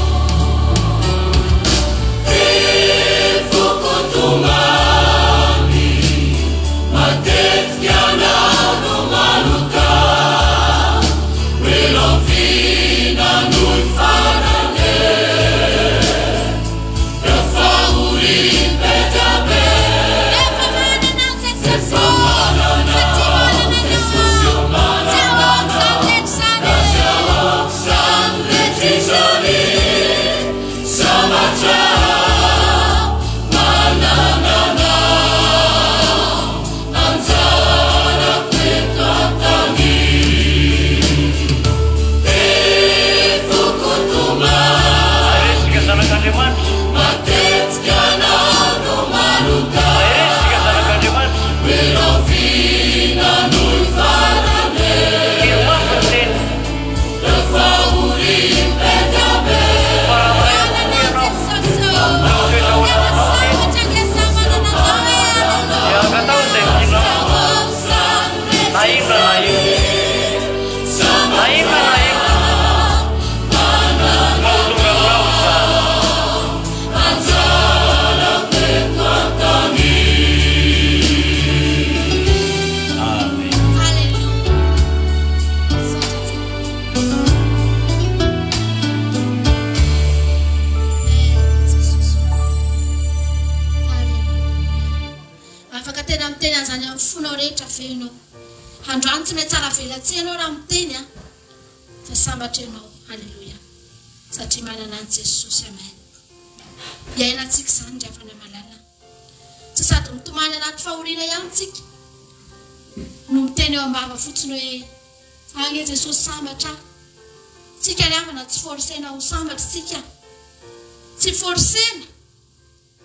Speaker 4: Tsy forsena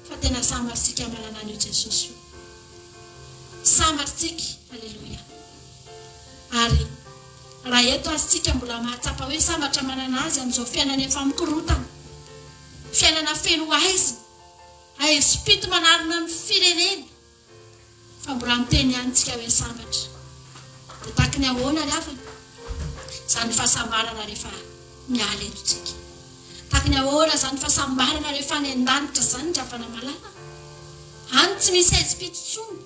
Speaker 4: fa tena sambatsika manana an'io Jesosy io. Sambatsika, halleluja. Ary raha eto azitsika mbola mahatsapa hoe sambatra manana azy amin'izao fiainana efa mikorotana, fiainana feno aizy, aizy-pito manarina ny firenena, fa mbola miteny antsika hoe sambatra. Dia tahaka ny ahoana ry havana izany fahasambarana rehefa miala eto tsika. Tahaka ny ahoana izany fahasambarana rehefa any an-danitra izany ry havana malala. Any tsy misy aizy-pito tsony,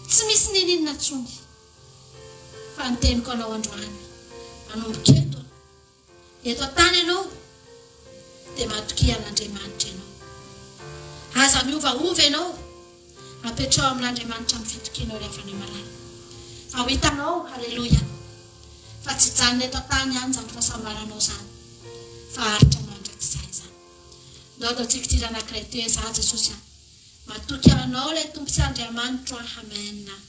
Speaker 4: tsy misy ninina tsony. Fa ny teniko anao androany, manomboka eto an-tany ianao dia matoky an'Andriamanitra ianao. Aza miovaova ianao, apetrao amin'Andriamanitra mifitokianao ry havana malala. Fa ho hitanao, halleluja, fa tsy hijanona eto an-tany ihany izany fahasambaranao izany, fa haritra mandrakizay izany. Ndao ataontsika ity anankiray ity hoe za Jesosy matoky anao ilay tompo sy Andriamanitra. Amen.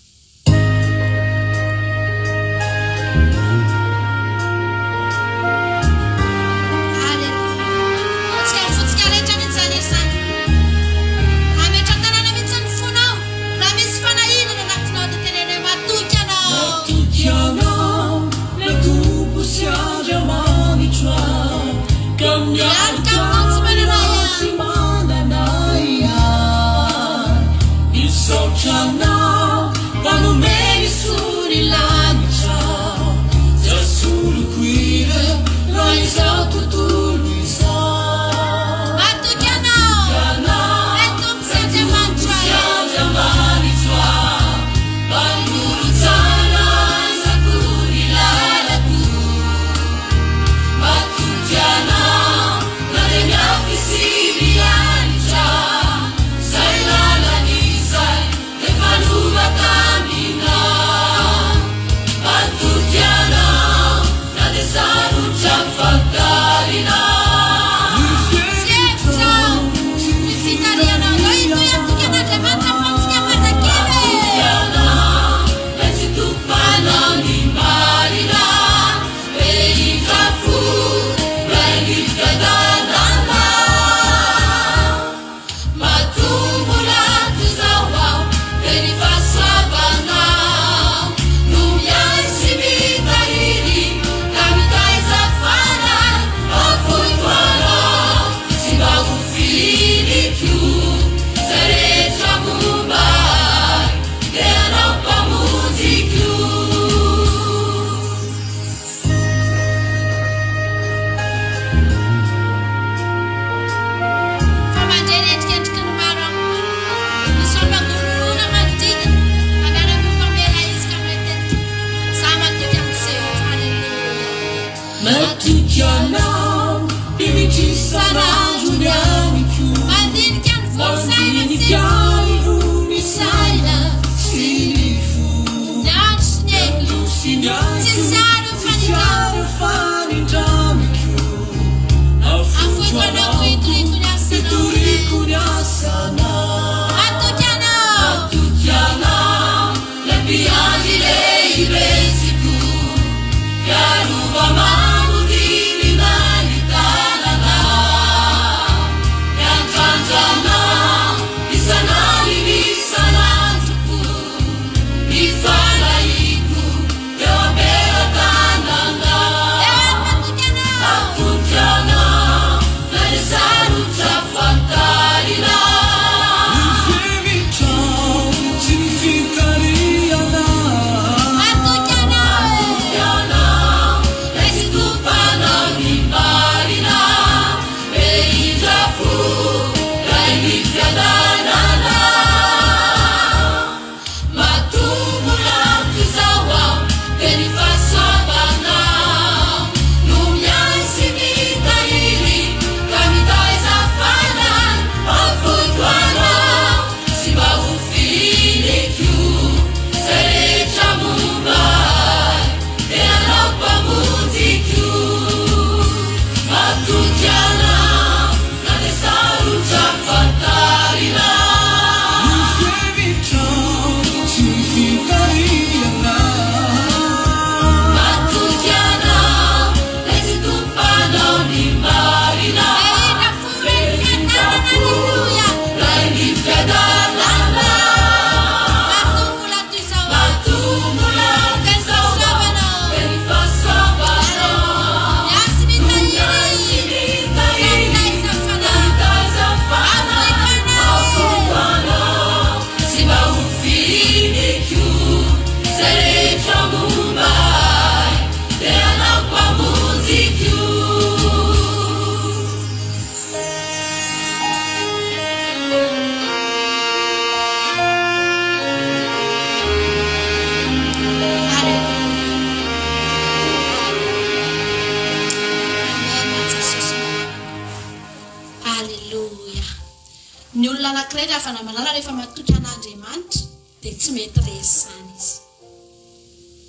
Speaker 4: Ny olona anankiray rehefa namalala rehefa matoky an'Andriamanitra dia tsy mety resy zany izy.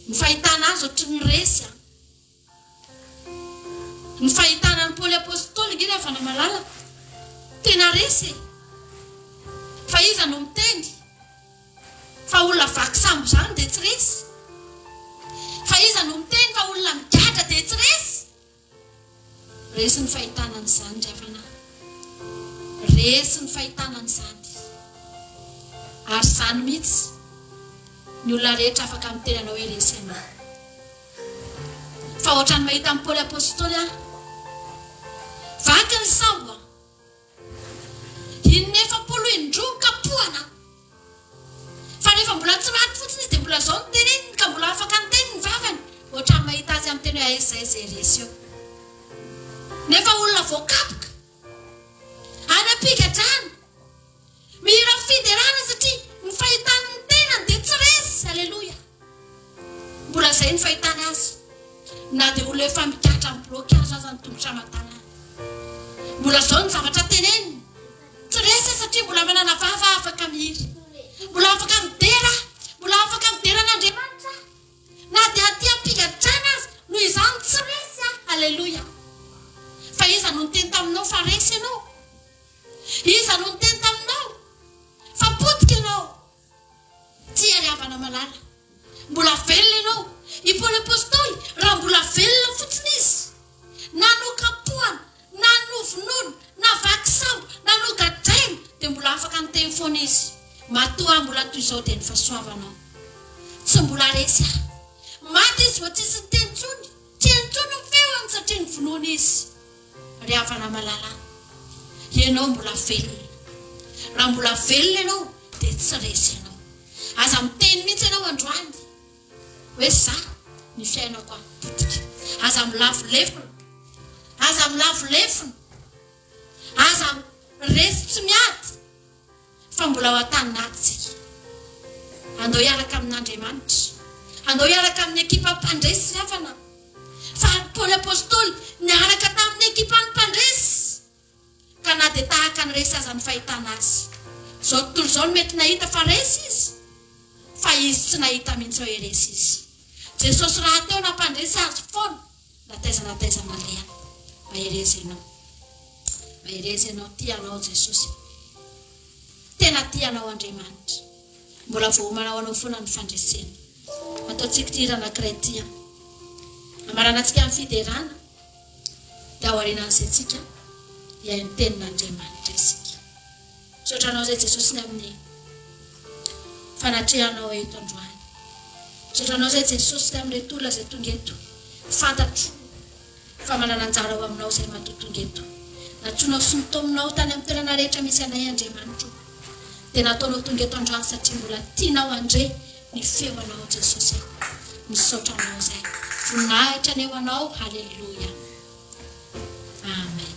Speaker 4: Ny fahitana azy ohatry ny resy. Ny fahitana ny Paoly apôstôly rehefa namalala tena resy. Fa iza no miteny fa olona vaky sambo zany dia tsy resy. Fa iza no miteny fa olona migadra dia tsy resy. Resy ny fahitana an'izany drafana. Resy ny fahitana an'izany. Ary zany mihitsy ny olona rehetra afaka miteny anao hoe resy ianao. Fa ohatrany mahita amin'ny Paoly apôstôly vaky ny sambo. Iny nefa Paoly indroa kapohana. Fa rehefa mbola tsy maty fotsiny izy dia mbola zao ny teneniny ka mbola afaka miteny ny vavany. Ohatrany mahita azy amin'ny teny hoe aiza izay resy eo. Nefa olona voakapoka any am-pigadrana mihira fiderana satria ny fahitany ny tenany dia tsy resy. Aleloia. Mbola izay ny fahitany azy. Na dia olona efa migadra amin'ny bloky azy aza ny tongotra aman-tanàna. Mbola zao ny zavatra teneniny tsy resy satria mbola manana vava afaka mihira. Mbola afaka midera. Mbola afaka midera an'Andriamanitra. Na dia aty am-pigadrana azy noho izany tsy resy. Aleloia. Fa iza no niteny taminao fa resy ianao? Iza no niteny taminao fa potika ianao? Tsy ariavana malala. Mbola velona ianao. I Paoly apôstôly raha mbola velona fotsiny izy, na nokapohana, na novonoana, na vaky sambo, na nogadraina, dia mbola afaka niteny foana izy. Matoa mbola toy izao dia ny fahasoavanao. Tsy mbola resy. Maty izy vao tsisy teny intsony. Tsy intsony ny feony satria ny vonoana izy. Riavana malala. Ianao mbola velona. Raha mbola velona ianao dia tsy resy ianao. Aza miteny mihitsy ianao androany hoe za ny fiainako potika. Aza milavo lefona. Aza milavo lefona. Aza resy tsy miady. Fa mbola ao an-taninaty tsika. Andao hiaraka amin'Andriamanitra. Andao hiaraka amin'ny ekipa mpandresy riavana. Fa Paoly apôstôly niaraka tamin'ny ekipa ny mpandresy. Ka na dia tahaka ny resy aza ny fahitana azy. Zao tontolo izao no mety nahita fa resy izy. Fa izy tsy nahita mihitsy hoe resy izy. Jesosy raha teo nampandresy azy foana. Nataizana lehana. Maherezy ianao. Maherezy ianao. Tia anao Jesosy. Tena tia anao Andriamanitra. Mbola vao manao anao foana ny fandresena. ataontsika tirana kretia amaranantsika amin'ny fiderana dia ao aorianan'izay tsika dia ny tenin'Andriamanitra isika. Misaotranao izay Jesosy ny amin'ny fanatrehanao eto androany. Misaotranao izay Jesosy ny amin'ilay olona izay tonga eto fantatro fa manana anjara ao aminao izay matotonga eto. Natsoinao sy nitominao tany amin'ny toerana rehetra misy anay Andriamanitra dia nataonao tonga eto androany satria mbola tianao andre ny feonao Jesosy. Misaotranao izay voninahitra ny eo anao. Halleluja. Amen.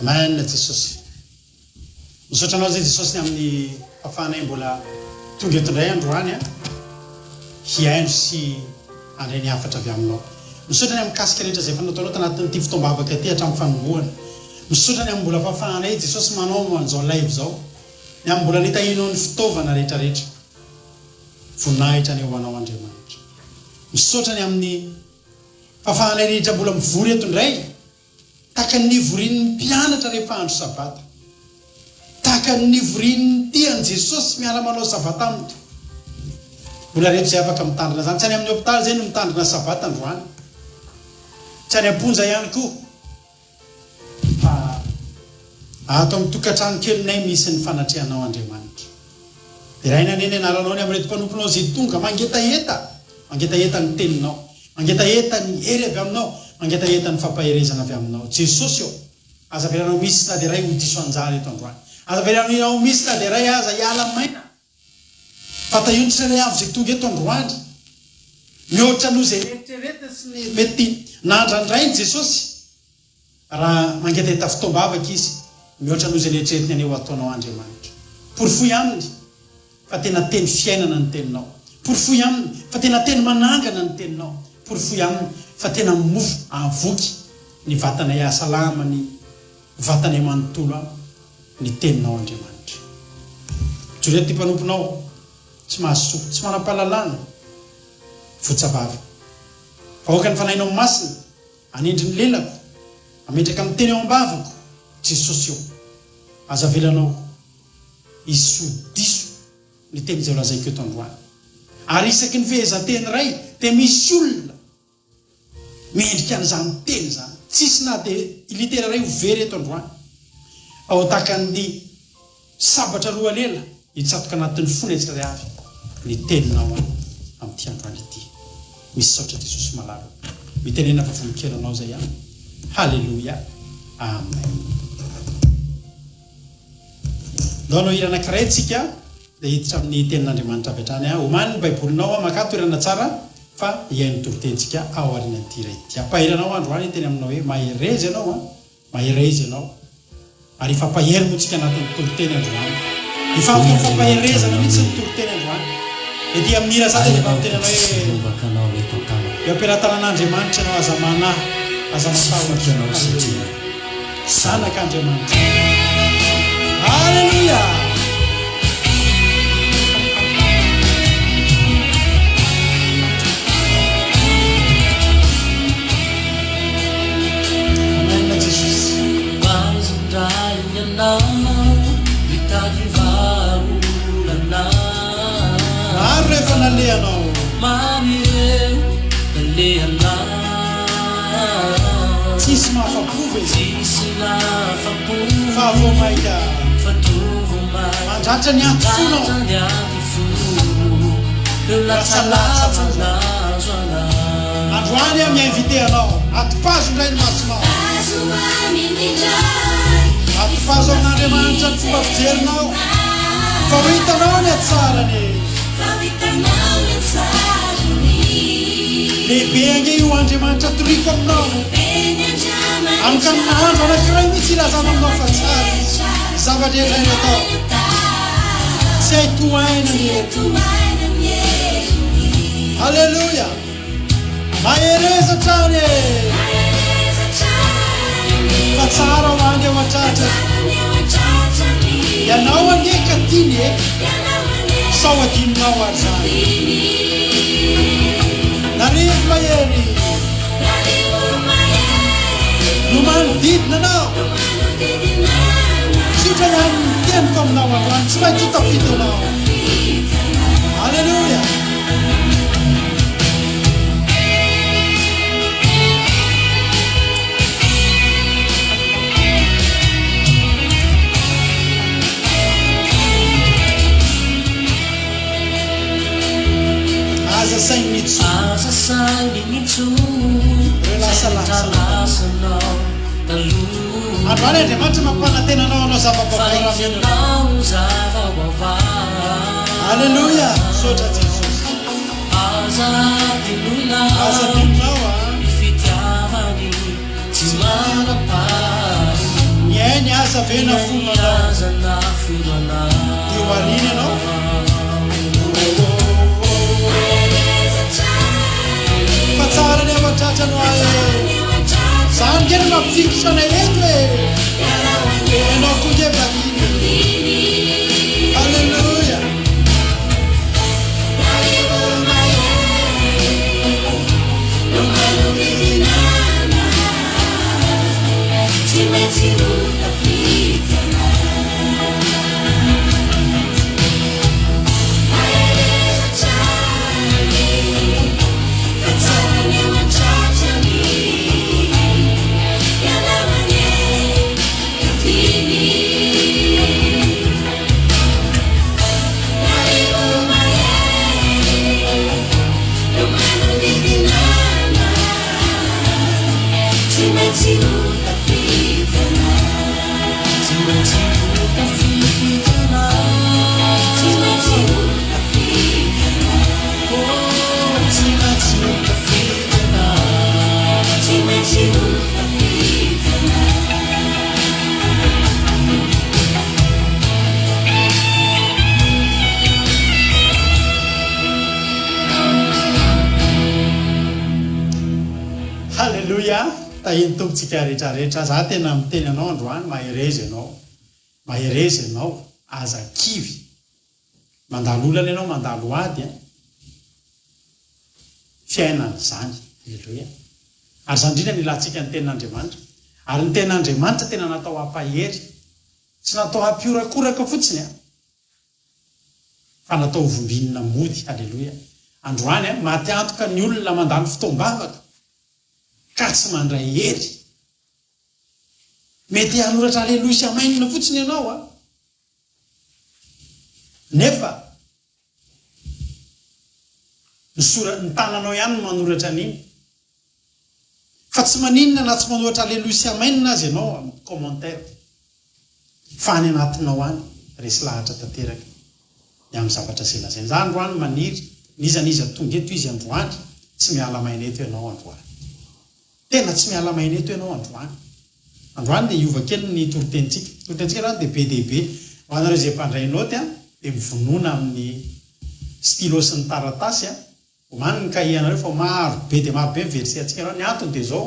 Speaker 6: Amen Jesosy. Misaotra anao zay Jesosy amin'ny fahafahanay mbola tonga eto indray androany hiaino sy andray ny hafatra avy aminao. Misaotra ny amin'ny kasika rehetra zay fanataonao tanatin'ity fotoam-bavaka ty hatramin'ny fanombohana. Misaotra ny amin'ny mbola fahafahanay Jesosy manao an'izao live zao. Ny amin'ny mbola nitahinao ny fitaovana rehetrarehetra. Voninahitra ny eo anao Andriamanitra. Misaotra ny amin'ny fahafahanay rehetra mbola mivory eto indray. Tahaka ny vorian'ny mpianatra rehefa andro sabata. Tahaka ny vorian'ny tian'i Jesosy miala manao sabata amiko. Mbola rehetra zay afaka mitandrina zany. Tsy any amin'ny hôpitaly zay no mitandrina sabata androany. Tsy any amponja ihany koa. Fa ato amin'ny tokantrano kelinay misy ny fanatrehanao Andriamanitra. Dia raha inaneny anaranao ny amin'ny retim-panomponao zay tonga mangetaeta ny teninao, mangetaeta ny hery avy aminao, mangetaeta ny fampaherezana avy aminao. Jesosy eo, aza veranao misy na dia ray ho diso anjara eto androany. Aza veranao misy na dia ray aza hiala maina. Fa tahion'ny tsirairay avy zay tonga eto androany. Mihoatra no zay rehetrarehetra sy ny mety nandrandrainy Jesosy. Raha mangetaeta fitoam-bavaka izy, mihoatra no zay rehetrarehetra ny aneo ataonao Andriamanitra. Porofoy aminy fa tena teny fiainana ny teninao. Porofoy aminy fa tena teny manangana ny teninao. Porofoy aminy fa tena mofo avoky ny vatanay asalama, ny vatanay manontolo ny teninao Andriamanitra. Joreto ty mpanomponao tsy mahasoa, tsy manam-pahalalana, fotsavava. Vahoaka ny fanahinao masina, anendry ny lelako, ametraka amin'ny teny ao am-bavako, Jesosy eo. Aza velanao isodiso ny teny izay lazaiko eto androany. Ary isaky ny fehezanteny ray dia misy olona miendrika an'izany teny zany. Tsisy na dia litera ray ho very eto androany. Ao tahaka ny sabatra roa lela hitsatoka anatin'ny fony tsirairay avy ny teninao amin'ity androany ity. Misy saotra Jesosy malalo. Mitenena fa voninkeranao zay ihany. Halleluja. Amen. Nao hira anankiray tsika dia hiditra amin'ny tenin'Andriamanitra avy hatrany. Omany ny baibolinao maka toerana tsara fa hiaino torotentsika ao aorian'ity iray ity. Ampaheranao androany teny aminao hoe maherezy ianao, maherezy ianao. Ary fampahery motsika anatin'ny toroteny androany. Ifanto fampaherezana mihitsy ny toroteny androany. Ety amin'ny hira zany dia famiteny anao hoe eo ampelantanan'Andriamanitra ianao aza manahy, aza matahotra ianao satria zanak'Andriamanitra. Halleluja. Amen Jesosy. Maro rehefa nalehanao tsisy mahafapo ve fa vo maika mandratra ny antofonao androany aho miinvite anao atipazo indray ny masonao, atipazo amin'Andriamanitra ny fomba fijerinao fa ho hitanao ny atsarany. Lehibe ange io Andriamanitra toriko aminao amin'ny nahandro anankiray mihitsy ilazana aminao fa tsara zavatra iray atao tsy haitohaina ny halleluja. Mahereza trany fa tsara ho any eo atratra ianao aneka tiny sao adininao ary zany narivo mahery no manodidina anao tsy otra ihany miteniko aminao androany tsy maintsy hotafito anao. Halleluja. Aza sainy mitso relasalasana androany Andriamanitra mampanantenanao anao zava-baovara. Halleluja. Sotra Jesosy. Aza dinonao zavena fonanao eo arina anao fa tsara ny avatratrano zany keny mampifikisana eto e ianao tonga evaniny alleluia halleluia tahiny tompontsika rehetrarehetra za tena miteny anao androany maherezy ianao aza kivy mandalo olana ianao mandalo ady fiainana zany halleluia ary zany indrindra ny ilantsika ny tenin'Andriamanitra ary ny tenin'Andriamanitra tena natao hampahery tsy natao hampiorakoraka fotsiny fa natao vombinina mody halleluia androany maty antoka ny olona mandalo fotoam-bavaka ka tsy mandray hery mety hanoratra alleluia sy amainina fotsiny ianao nefa ny tananao ihany no manoratra an'iny fa tsy maninona na tsy manoratra alleluia sy amainina azy ianao amin'ny commentaire fa any anatinao any resy lahatra tanteraka ny amin'ny zavatra zay lazainy za androany maniry nizaniza tonga eto izy androany tsy miala maina eto ianao androany tena tsy miala maina eto ianao androany dia iova kely ny torotentsika rany dia be dehibe ho anareo izay mpandray noty dia mivonona amin'ny stylo sy ny taratasy omany ny kahianareo fa marobe dia marobe miverse atsika rao ny antony dia zao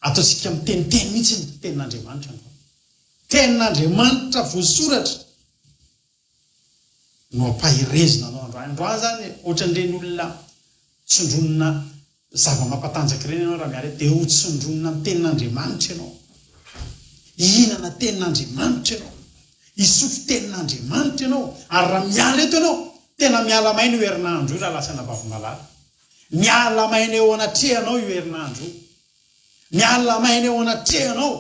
Speaker 6: ataontsika miteniteny mihitsy ny tenin'Andriamanitra tenin'Andriamanitra voasoratra no ampahirezina anao androany zany ohatran'ireny olona tsondronina zava-mampatanjaka ireny ianao raha miary dia ho tsondronina amin'ny tenin'Andriamanitra ianao ihinana tenin'Andriamanitra ianao isofy tenin'Andriamanitra ianao ary raha miala eto ianao tena miala maina io herinandro io raha lasana vavimalala miala maina eo anatrehanao io herinandro io miala maina eo anatrehanao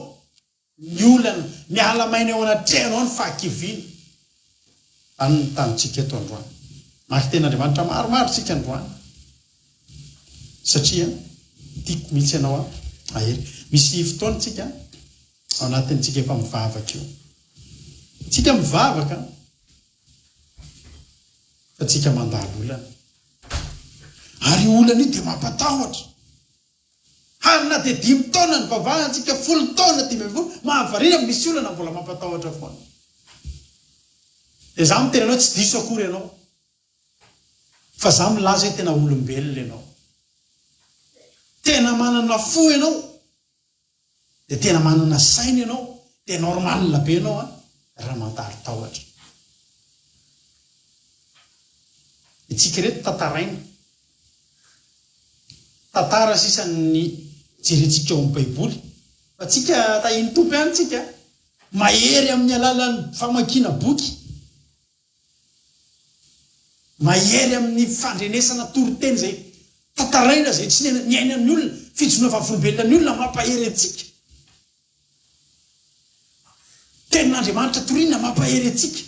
Speaker 6: ny olana miala maina eo anatrehanao ny fahakiviana any ny tanitsika eto androany maky tenin'Andriamanitra maromaro tsika androany satria tiako mihitsy ianao ahery misy fotoana tsika ao anatin'tsika efa mivavaka io tsika mivavaka fa tsika mandalo olana ary olana io dia mampatahotra harina dia 5 taona ny vavahantsika 10 taona 10 mahavarina misy olana mbola mampatahotra foana dia za miteny anao tsy diso akory ianao fa za milaza hoe tena olombelona ianao tena manana fo ianao dia tena manana saina ianao dia normalina be ianao raha mandalo tahotra itsika reto tantaraina tantara sisan'ny jerentsika ao amin'ny baiboly fa tsika tahiny tompo ihany tsika mahery amin'ny alalan'ny famakiana boky mahery amin'ny fandrenesana toroteny zay tantaraina zay tsy ny ainan'ny olona fijona vavolombelona ny olona mampahery antsika tenin'Andriamanitra toriana mampahery antsika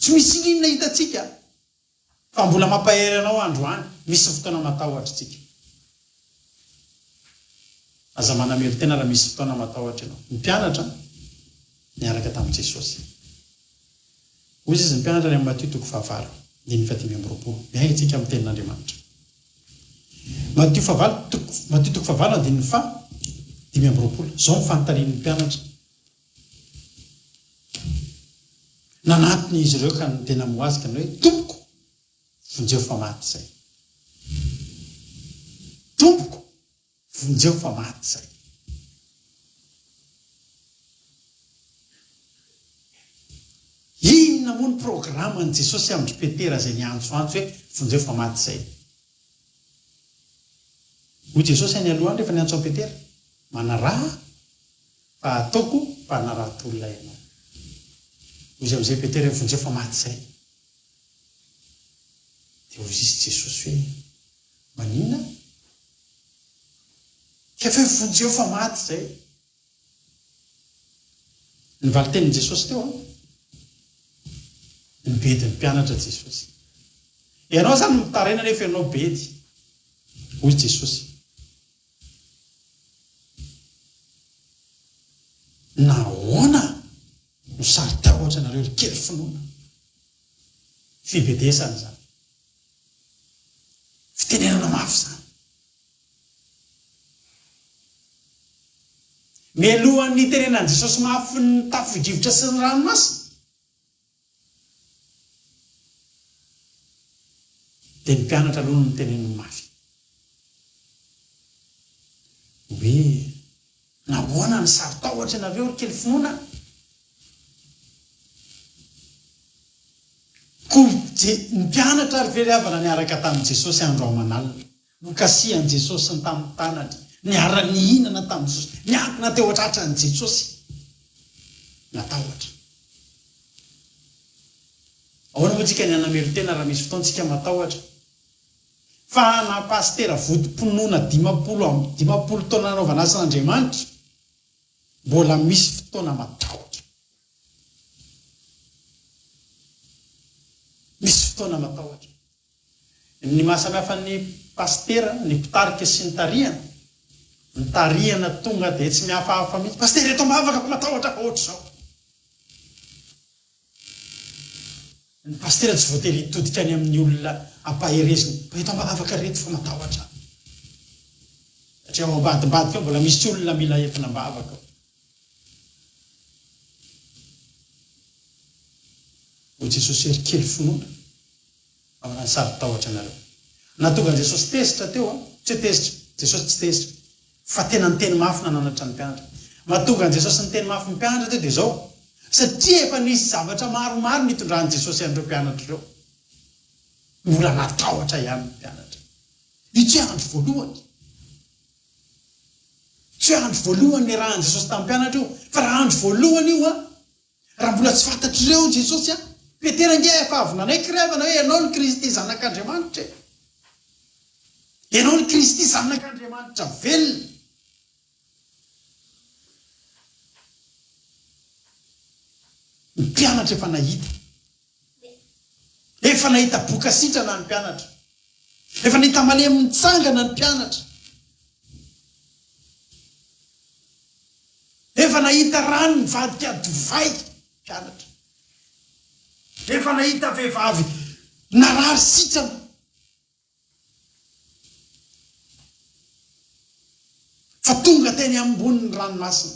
Speaker 6: tsy misy inona hitatsika fa mbola mampahery anao androany misy fotoana matahotra tsika aza manamelo tena raha misy fotoana matahotra ianao ny mpianatra niaraka tamin'i Jesosy ozy izy ny mpianatra ny amin'ny Matthieu 9:5 miainga itsika amin'ny tenin'Andriamanitra Matthieu 9:5 zao ny fanontanian'ny mpianatra nanatiny izy ireo ka tena moazika ny hoe tompoko vonjeo fa maty zay, tompoko vonjeo fa maty zay. Inona moa ny programany Jesosy amin'ny Petera zay niantsoantso hoe vonjeo fa maty zay? Hoy Jesosy any aloha rehefa niantso an'i Petera, manaraha fa ataoko mba hanaraha-tolona ianao. Hoy amin'izay Petera vonjeo fa maty zay. Dia hoy izy Jesosy hoe maninona? Kefa vonjeo fa maty zay. Nivaly tenin'i Jesosy teo nibedy ny mpianatra Jesosy. Ianao zany mitaraina nefa ianao bedy. Hoy Jesosy, nahoana no saritahotra nareo ry kely finoana? Fibedesana zany, fitenenana mafy zany. Mialohan'ny tenenan'i Jesosy mafy ny tafodrivotra sy ny ranomasina, dia ny mpianatra aloha no mitenenany mafy hoe nahoana ny saritahotra nareo ry kely finoana? Ny mpianatra ary velhavana niaraka tamin'i Jesosy andro aman'alina, nokasihan'i Jesosy ny tamin'ny tanany, niara-nihinana tamin'i Jesosy, niankina teo an-tratran'i Jesosy, natahotra. Ahoana moa tsika ny anamero tena raha misy fotoantsika matahotra? Fa na pastera vodim-ponoana 50 taona nanaovana asan'Andriamanitra, mbola misy fotoana matahotra. Misy fotoana matahotra. Ny mahasamihafa ny pastera, ny mpitarika sy ny tarihana, ny tarihana tonga dia tsy mihafahafa mihitsy. Pastera eto mavaka fa matahotra ohatr' zao. Ny pastera tsy voatery hitodika any amin'ny olona ampahereziny, eto mavaka reto fa matahotra. Satria ao ambadimbadika ao mbola misy olona mila entina mavaka ao. Hoy Jesosy ery kely finoana amin'ny saritahotra nareo. Natonga Jesosy tezitra teo, tsy tezitra, Jesosy tsy tezitra, fa tena ny teny mafy nananatra ny mpianatra. Mahatonga Jesosy ny teny mafy ny mpianatra teo dia zao, satria efa nisy zavatra maromaro nitondran'i Jesosy an'ireo mpianatra ireo, mbola natahotra ihany ny mpianatra. Io tsy andro voalohany, tsy andro voalohany ny rahan'i Jesosy tamin'ny mpianatra io, fa raha andro voalohany io raha mbola tsy fantatr'ireo Jesosy Petera nge efa avy nanaiky revana hoe ianao ny Kristy zanak'Andriamanitra, ianao ny Kristy zanak'Andriamanitra velona. Ny mpianatra efa nahita bokasitrana ny mpianatra, efa nahita malemy mitsangana ny mpianatra, efa nahita rano mivadika divay mpianatra, efa nahita vehivavy narary sitrana, fa tonga teny amboniny ranomasina.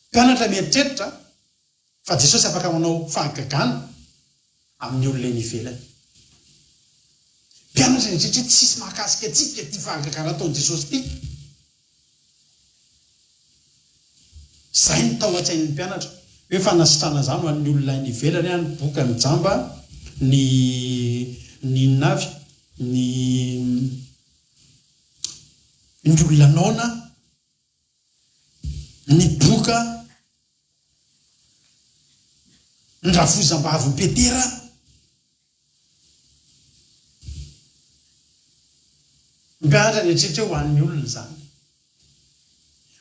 Speaker 6: Mpianatra mieritreritra fa Jesosy afaka manao fahagagana amin'ny olona eny ivelany. Mpianatra mieritreritra tsy sisy mahakasika atsika ty fahagagana ataon'i Jesosy ty. Zay ny tao an-tsain'ny mpianatra hoe fanasitrana zany ho an'ny olona eny ivelany ny boka ny jamba, ny navy, ny olona naona, ny boka ny ravozam-bavy Petera, mpianatra mieritreritra ho an'ny olona zany,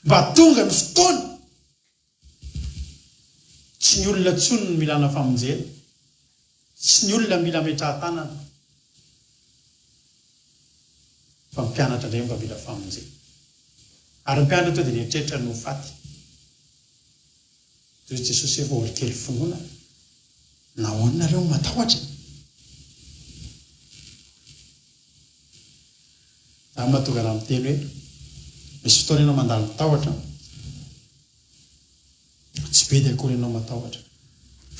Speaker 6: mba tonga ny fotoana tsy ny olona tsony ny milana famonjena, tsy ny olona mila metrahan-tanana, fa mpianatra indray mba mila famonjena. Ary mpianatra to dia nieritreritra no faty. Toy Jesosy efa olo kely finoana, nahoana nareo matahotra? Za mahatonga raha miteny hoe misy fotoana ianao mandalo mitahotra, tsy be dia akory ianao matahotra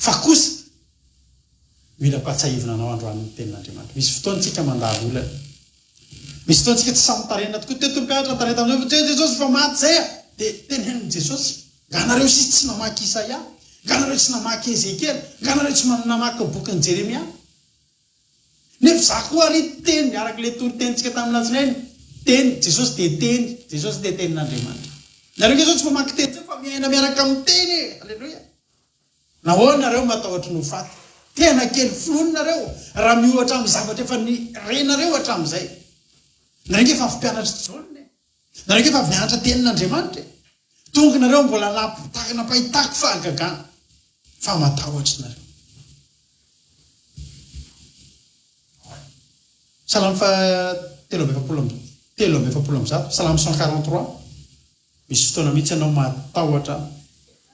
Speaker 6: fa kosa mila mpatsahivina anao androan'ny tenin'Andriamanitra. Misy fotoantsika mandalo olana, misy fotoantsika tsy samy tarena tokoa. Teto mpianatra tareta amin'izay Jesosy fa maty zay dia tenenin' Jesosy nga nareo sisy tsy namaky Isaia, nga nareo tsy namaky Ezekiel, nga nareo tsy namaky bokin'i Jeremia. Nefa za koa ary teny araka le torotenitsika tamin'alatsinainy teny Jesosy dia teny, Jesosy dia tenin'Andriamanitra. Nareo nge zao tsy mamaky teny zay fa miaina miaraka amin'ny teny e. Alleloia. Nahoana nareo matahotra no faty? Tena kely filony nareo raha miohatra amin'ny zavatra efa ny renareo hatramin'izay. Nareo nge fa avy mpianatra Jaune, nareo nge fa avy nianatra tenin'Andriamanitra. Tonga nareo mbola napahitako fahagagana fa matahotra nareo. Salamo fa 3:7, Salamo 143. Misy fotoana mihitsy ianao matahotra,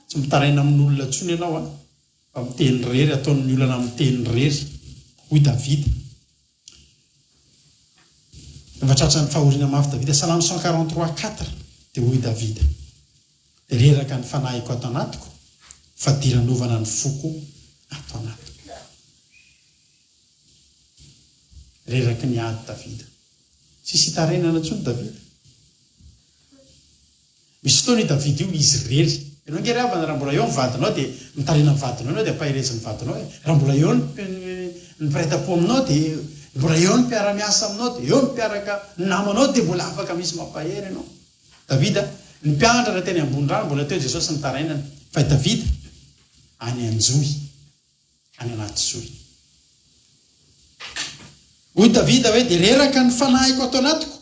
Speaker 6: tsy mitaraina amin'olona tsony ianao fa miteny rery, ataon'ny olana miteny rery. Hoy Davida, vatratra ny fahoriana mafy Davida, Salamo 143:4 dia hoy Davida: reraka ny fanahiko ato anatiko, fa diranovana ny foko ato anatiko. Reraky ny ady Davida, sisy hitarenana tsony Davida. Misy fotoana i Davida io izy rery. Ianao nge ravana raha mbola eo ny vadinao dia mitarina ny vadinao ianao dia ampahirezin'ny vadinao. Raha mbola eo ny mpiretam-po aminao dia mbola eo ny mpiara-miasa aminao dia eo ny mpiaraka namanao dia mbola afaka misy mampahery ianao. Davida ny mpianatra raha teny ambony rano mbola teo Jesosy ny tarainany, fa i Davida any anjoy, any anaty zoy. Hoy Davida hoe dia reraka ny fanahiko ato anatiko,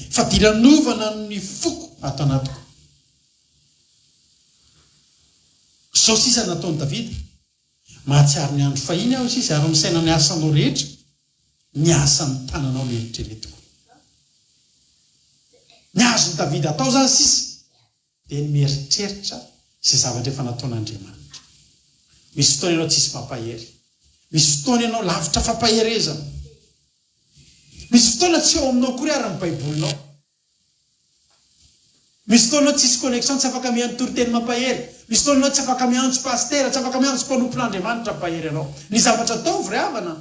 Speaker 6: fa diranovana ny foko ato anatiko. Zao sisa nataony Davida, mahatsiaro ny andro fahiny aho sisa ary misaina ny asanao rehetra, ny asan'ny tananao mieritreretiko. Ny azony Davida atao zany sisa dia ny mieritreritra izay zavatra efa nataon'Andriamanitra. Misy fotoana ianao tsisy mampahery, misy fotoana ianao lavitra fampaherezana, misy fotoana tsy eo aminao kory ary ny baibolinao, misy fotoana tsisy connexion, tsy afaka miandry toriteny mampahery, misy fotoana tsy afaka miandry pastera, tsy afaka miandry mpanompon'Andriamanitra mampahery anao. Ny zavatra ataovy ry havana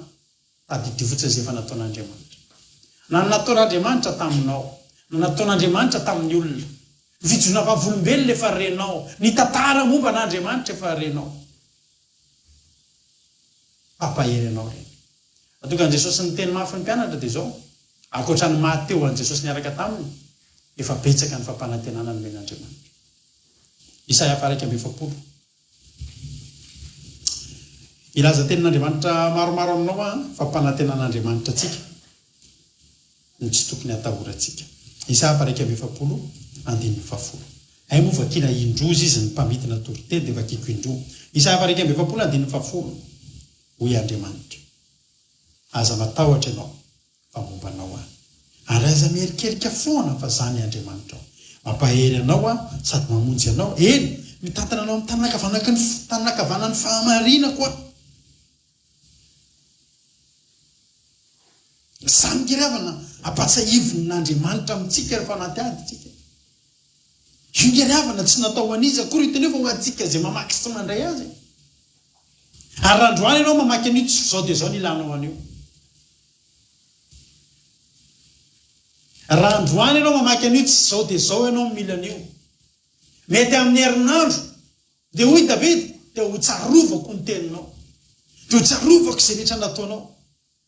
Speaker 6: tadidio fotsiny izay efa nataon'Andriamanitra. Na nataon'Andriamanitra taminao, na nataon'Andriamanitra tamin'ny olona, vitsona vavolombelona efa renao, ny tantara momba n'Andriamanitra efa renao. Pampahery anao reny. Atoka an Jesosy ny teny mafy ny mpianatra dia zao, ankoatra ny mahateo an Jesosy niaraka taminy, efa betsaka ny fampanantenana ny men'Andriamanitra. Isaia 1:20. Ilaza tenin'Andriamanitra maromaro aminao fampanantenan'Andriamanitra atsika ny tsy tokony atahorantsika. Isaia 1:20. Ay moa vakina indrozy izy ny mpamidina toriteny dia vakiko indro. Isaia 1:20. Hoy Andriamanitra: aza matahotra ianao fa mombanao ary aza mierikerika foana fa zany Andriamanitra ao. Mampahery anao sady mamonjy anao. Eny, mitantana anao amin'ny tananakavanany fahamarina koa. Zany ngeravana ampatsahivon'Andriamanitra amintsika rehefa anaty aditsika. Io ngeravana tsy natao an'izy akory ito nefa ho antsika izay mamaky sy mandray azy. Ary raha androany ianao mamaky an'io tsy zao dia zao ny ilanao an'io. Raha androany ianao mamaky an'io tsy zao dia zao ianao mila an'io. Mety amin'ny herinandro dia hoy Davida dia ho tsarovako ny teninao, dia ho tsarovako izay rehetra nataonao.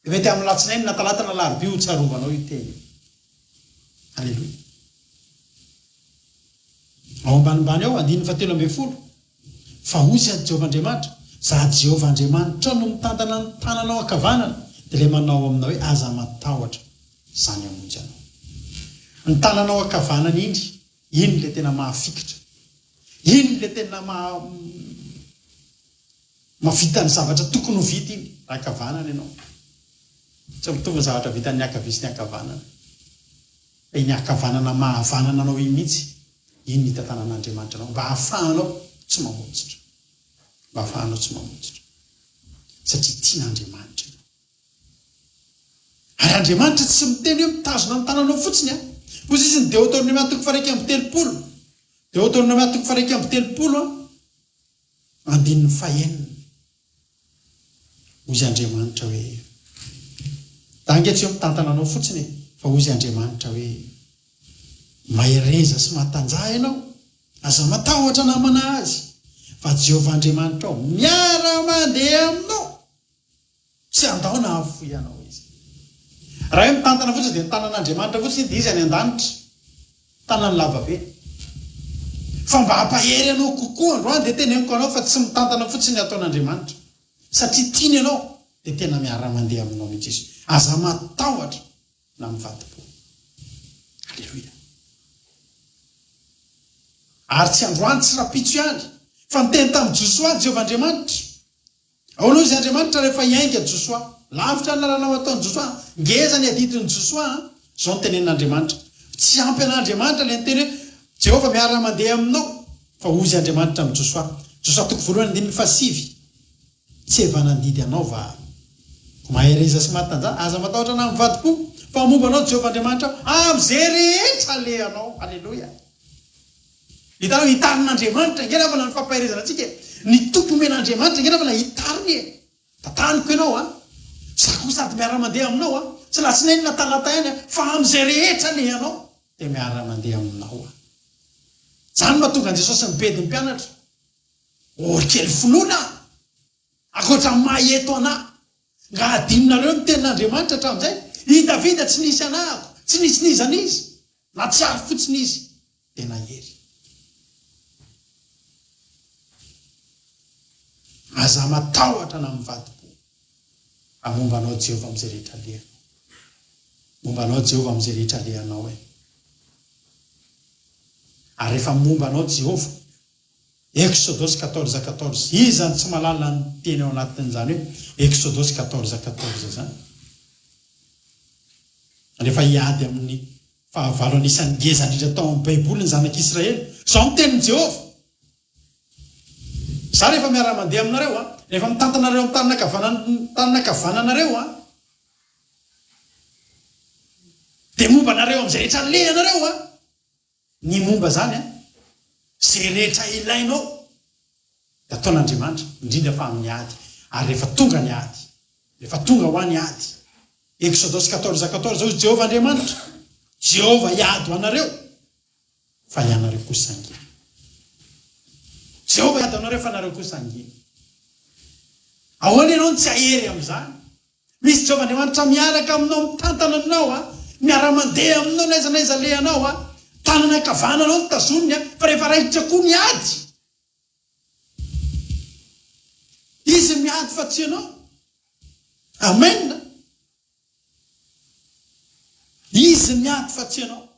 Speaker 6: Dia mety amin'ny latsinainy na talata na larobia ho tsarovanao io teny. Alleloia. Ao ambanimbany ao 7:20. Fa hoy sady Jehovah Andriamanitra: za Jehovah Andriamanitra no mitantana ny tananao ankavanana dia ilay manao aminao hoe aza matahotra, zany hamonjy anao. Ny tananao ankavanana iny ilay tena mahafikitra, iny ilay tena mavita ny zavatra tokony ho vita iny. Ankavanana ianao, tsy mitovy ny zavatra vita ny akavia sy ny ankavanana. Ny ankavanana mahavanana anao iny mihitsy, iny ny tantanan'Andriamanitra anao mba hahafahanao tsy mamonjitra, mba hahafahanao tsy mamonjitra, satria tian'Andriamanitra ianao. Ary Andriamanitra tsy miteny hoe mitazona ny tananao fotsiny a. Hozy izy ny Deutéronome 3:30. Deutéronome 3:30 andin'ny fahenina ozy Andriamanitra hoe tangatsy eo mitantana anao fotsiny fa ozy Andriamanitra hoe mahereza sy matanjaha ianao aza matahotra namana azy fa Jehovah Andriamanitra ao miara-mandeha aminao tsy andao na avo ianao izy raha hoe mitantana fotsiny dia tanan'Andriamanitra fotsiny dia izy any an-danitra tanany lavabe fa mba hampahery anao kokoa androany dia tena eniko anao fa tsy mitantana fotsiny ataon'Andriamanitra satria tiany ianao dia tena miara-mandeha aminao mihitsy izy aza matahotra na mivadi-po. Halleloia. Ary tsy androany tsy rapitso ihany fa miteny tamin'ny Josoa Jehovah Andriamanitra ao aloha izy Andriamanitra rehefa hiainga Josoa lavitra ny lalana ataon'ny Josoa ngeza ny adidin'ny Josoa zao ny tenen'Andriamanitra tsy ampy an'Andriamanitra le nyteny hoe Jehovah miara-mandeha aminao fa ozy Andriamanitra amin'ny Josoa. Josoa toko voalohany 7 tsy evanandidy anao va mahereza sy matanjaha aza matahotra na mivadi-po fa momba anao Jehovah Andriamanitra amin'izay rehetra alehanao. Halleloia. Hitanao hitarin'Andriamanitra ngena fa ny fampaherezana antsika ny tompo men'Andriamanitra ngena fa hitariny tataniko ianao zako sady miara-mandeha aminao tsy latsinay na talata ihany fa amin'izay rehetra alehanao dia miara-mandeha aminao. Zany mahatonga an Jesosy nibedy ny mpianatra orikely finoana akoatra maheto ana nga adininareo ny tenin'Andriamanitra hatramin'izay i Davida tsy nisy anahako tsy nisy nizana izy na tsy ary fotsiny izy dia nahery. Aza matahotra na mivadi-po momba anao Jehovah amin'izay rehetra alehanao momba anao Jehovah amin'izay rehetra alehanao ary rehefa momba anao Jehovah Exodus 14:14 izany tsy malala ny teny ao anatin'izany hoe Exodus 14:14 zany rehefa hiady amin'ny fahavalo anisan'ny ngeza indrindra tao amin'ny Baiboly ny zanak'Israely zao ny tenin'i Jehovah. Za rehefa miara-mandeha aminareo rehefa mitantanareo amin'ny tanana kavananareo dia momba nareo amin'izay rehetra lehanareo ny momba zany zay rehetra ilainao dia ataon'Andriamanitra indrindra fa amin'ny ady ary rehefa tonga ny ady rehefa tonga ho any ady Exodus 14:14 zao Jehovah Andriamanitra Jehovah iady ho anareo fa ianareo kosa sangina. Jehovah iady ho anareo fa anareo kosa sangina. Ahoana ianao tsy ahery amin'izany misy Jehovah Andriamanitra miaraka aminao mitantana aminao miara-mandeha aminao n'aiza n'aiza lehanao tanana kavananao ny tazominy fa rehefa raikitra koa ny ady izy miady fa tsy ianao. Amen. Izy miady fa tsy ianao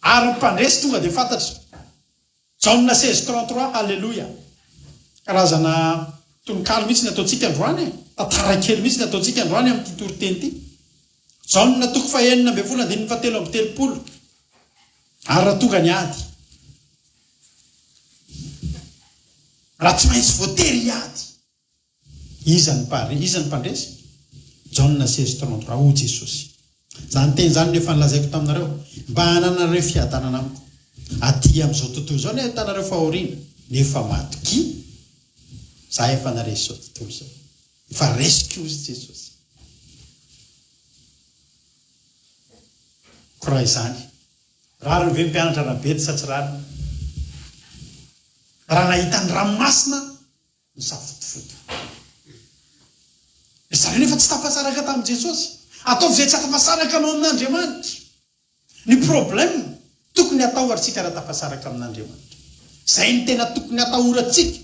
Speaker 6: ary ny mpandresy tonga dia fantatra. Jaona 16:33 halleloia. Karazana tononkalo mihitsy ny ataontsika androany tantara kely mihitsy ny ataontsika androany amin'ity toriteny ity. Jaona 9:7 ary raha tonga ny ady raha tsy maintsy voatery hiady iza ny mpandresy. Jaona 16:33 o Jesosy zany teny zany rehefa nilazaiko taminareo mba hananareo fiadanana amiko aty amin'izao tontolo zao ny tanareo fahoriana nefa matoky za efa naresy zao tontolo zao efa resiko izy Jesosy. Koraha izany raha ny ve mpianatra rabety sa tsy rariny raha nahita ny ranomasina ny safotofoto zareo nefa tsy tafasaraka tamin'i Jesosy ataovy izay tsy atafasaraka anao amin'Andriamanitra. Ny problème tokony atahorantsika raha tafasaraka amin'Andriamanitra zay ny tena tokony atahorantsika.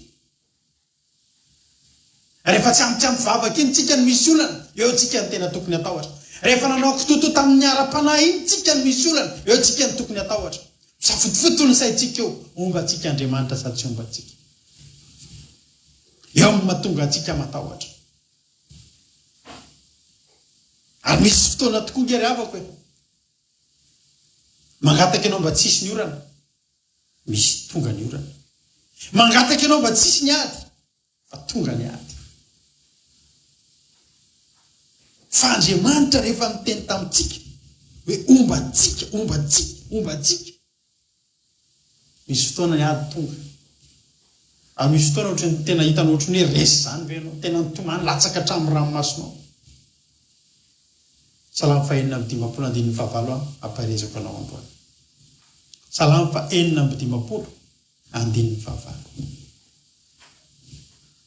Speaker 6: Rehefa tsy ampy vavaka iny tsika ny misy olana eo tsika ny tena tokony atahora. Rehefa nanao kitoto tamin'ny ara-panahy iny tsika ny misy olana eo tsika ny tokony atahora. Safotofoto ny saintsika eo omba tsika Andriamanitra sady tsy omba tsika eo amin'ny mahatonga antsika matahotra. Ary misy fotoana tokoa ngery havako mangataka ianao mba tsisy ny orana misy tonga ny orana. Mangataka ianao mba tsisy ny ady fa tonga ny ady. Fa Andriamanitra rehefa miteny tamintsika hoe omba tsika misy fotoana ny ady tonga ary misy fotoana ohatrany tena hitana ohatrany hoe resy zany ve anao tena nitomany latsaka hatramin'ny ranomasonao. Salamo 4:5 amparezako anao ambony. Salamo 4:5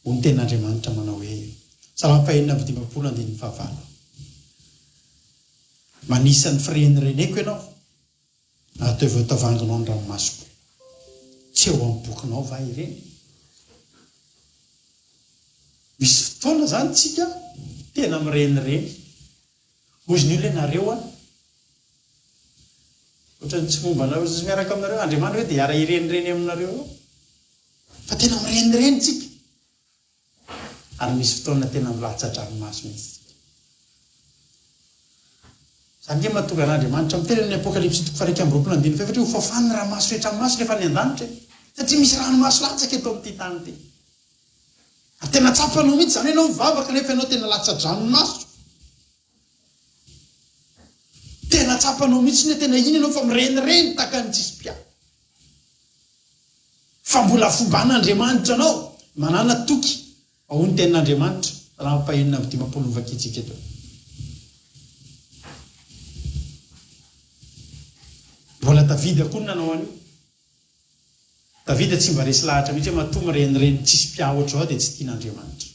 Speaker 6: ny ten'Andriamanitra manao hoe Salamo 4:5 manisan'ny fireneneko ianao atao voatavanginao ny ranomasoko tsy eo amin'ny bokinao va ireny. Misy fotoana zany tsika tena mirenireny hozy ny olona nareo ohatrany tsy momba sy miaraka aminareo Andriamanitra hoe dia hiara irenireny aminareo eo fa tena mirenireny tsika ary misy fotoana tena milatsa-dranomaso mihitsy. Zany nge mahatonga an'Andriamanitra miteny ny Apokalipsy 1:20 satria ho fafany ranomaso rehetra amin'ny maso rehefa ny an-danitra satria misy ranomaso latsaka eto amin'ity tany ity. Ary tena tsapanao mihitsy zany ianao mivavaka nefa ianao tena latsa-dranomaso. Tena tsapanao mihitsy ny tena iny ianao fa mirenireny tahaka ny tsisy pia. Fa mbola fomban'Andriamanitra anao manana toky ao ny tenin'Andriamanitra raha 4:5 vakitsika eto. Mbola Davida koa nanao an'io. Davida tsy mba resy lahatra mihitsy hoe matoa mirenireny tsisy pia ohatrao dia tsy tian'Andriamanitra.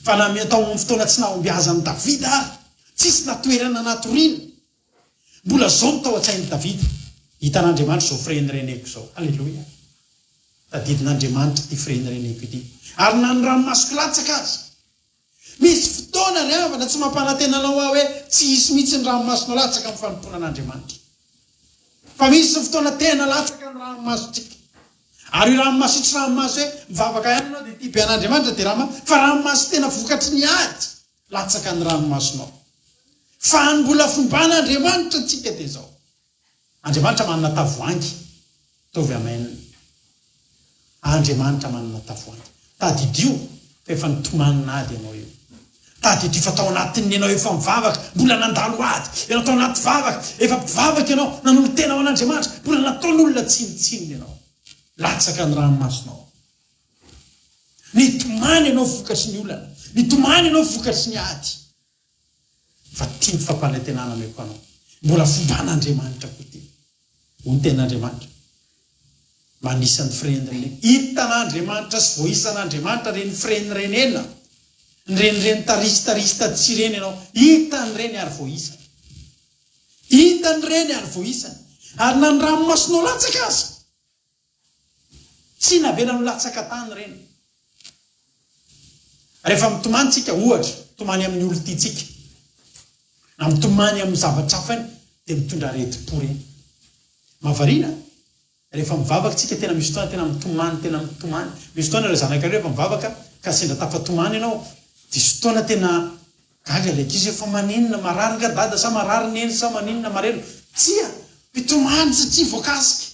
Speaker 6: Fa na atao amin'ny fotoana tsy nahombiazan'i Davida ary tsisy natoerana natoriana. Mbola zao no tao an-tsain'i Davida. Hitan'Andriamanitra zao firenireneko zao. Alleloia. Tadidin'Andriamanitra ty firenireneko ity. Ary na ny ranomasoko latsaka azy. Misy fotoana ry havana tsy mampanantenanao hoe tsy hisy mihitsy ny ranomasonao latsaka amin'ny fanompoana an'Andriamanitra. Fa misy fotoana tena latsaka ny ranomasontsika. Ary io ranomaso tsy ranomaso hoe mivavaka ihany ianao dia ty bean'Andriamanitra dia fa ranomaso tena vokatry ny ady latsaka ny ranomasonao. Fa ny mbola fomban'Andriamanitra tsika dia zao. Andriamanitra manana tavoahangy tovy amenina. Andriamanitra manana tavoahangy. Tadidio fa efa nitomanina ady ianao io. Tadidio fa tao anatin'ny ianao efa mivavaka mbola nandalo ady. Ianao tao anaty vavaka efa mpivavaka ianao nanolo tena ao an'Andriamanitra mbola nataon'olona tsinitsinina ianao. Latsaka ny ranomasonao. Nitomany ianao vokatry ny olana. Nitomany ianao vokatry ny ady. Fa tia ny fampanantenana meko anao. Mbola fomban'Andriamanitra koa ty. Ho ny ten'Andriamanitra. Manisan'ny firenirenena. Hitan'Andriamanitra sy voisan'Andriamanitra reny firenirenena. Nyreny tarisy tsy reny ianao. Hitan'ireny ary voisana. Hitan'ireny ary voisana. Ary na ny ranomasonao latsaka azy. Tsy navela no latsaka tany reny. Rehefa mitomany tsika ohatra, mitomany amin'ny olon-titsika. Na mitomany amin'ny zavatra hafany dia mitondra aretim-po reny. Mahavariana. Rehefa mivavaka tsika tena misy fotoana tena mitomany. Misy fotoana ilay zanak'areo rehefa mivavaka ka sendra tafatomany ianao, dia fotoana tena gaga ilay ankizy efa maninona marary nga dada sa marary neny sa maninona mareno. Tsia, mitomany satria voakasika.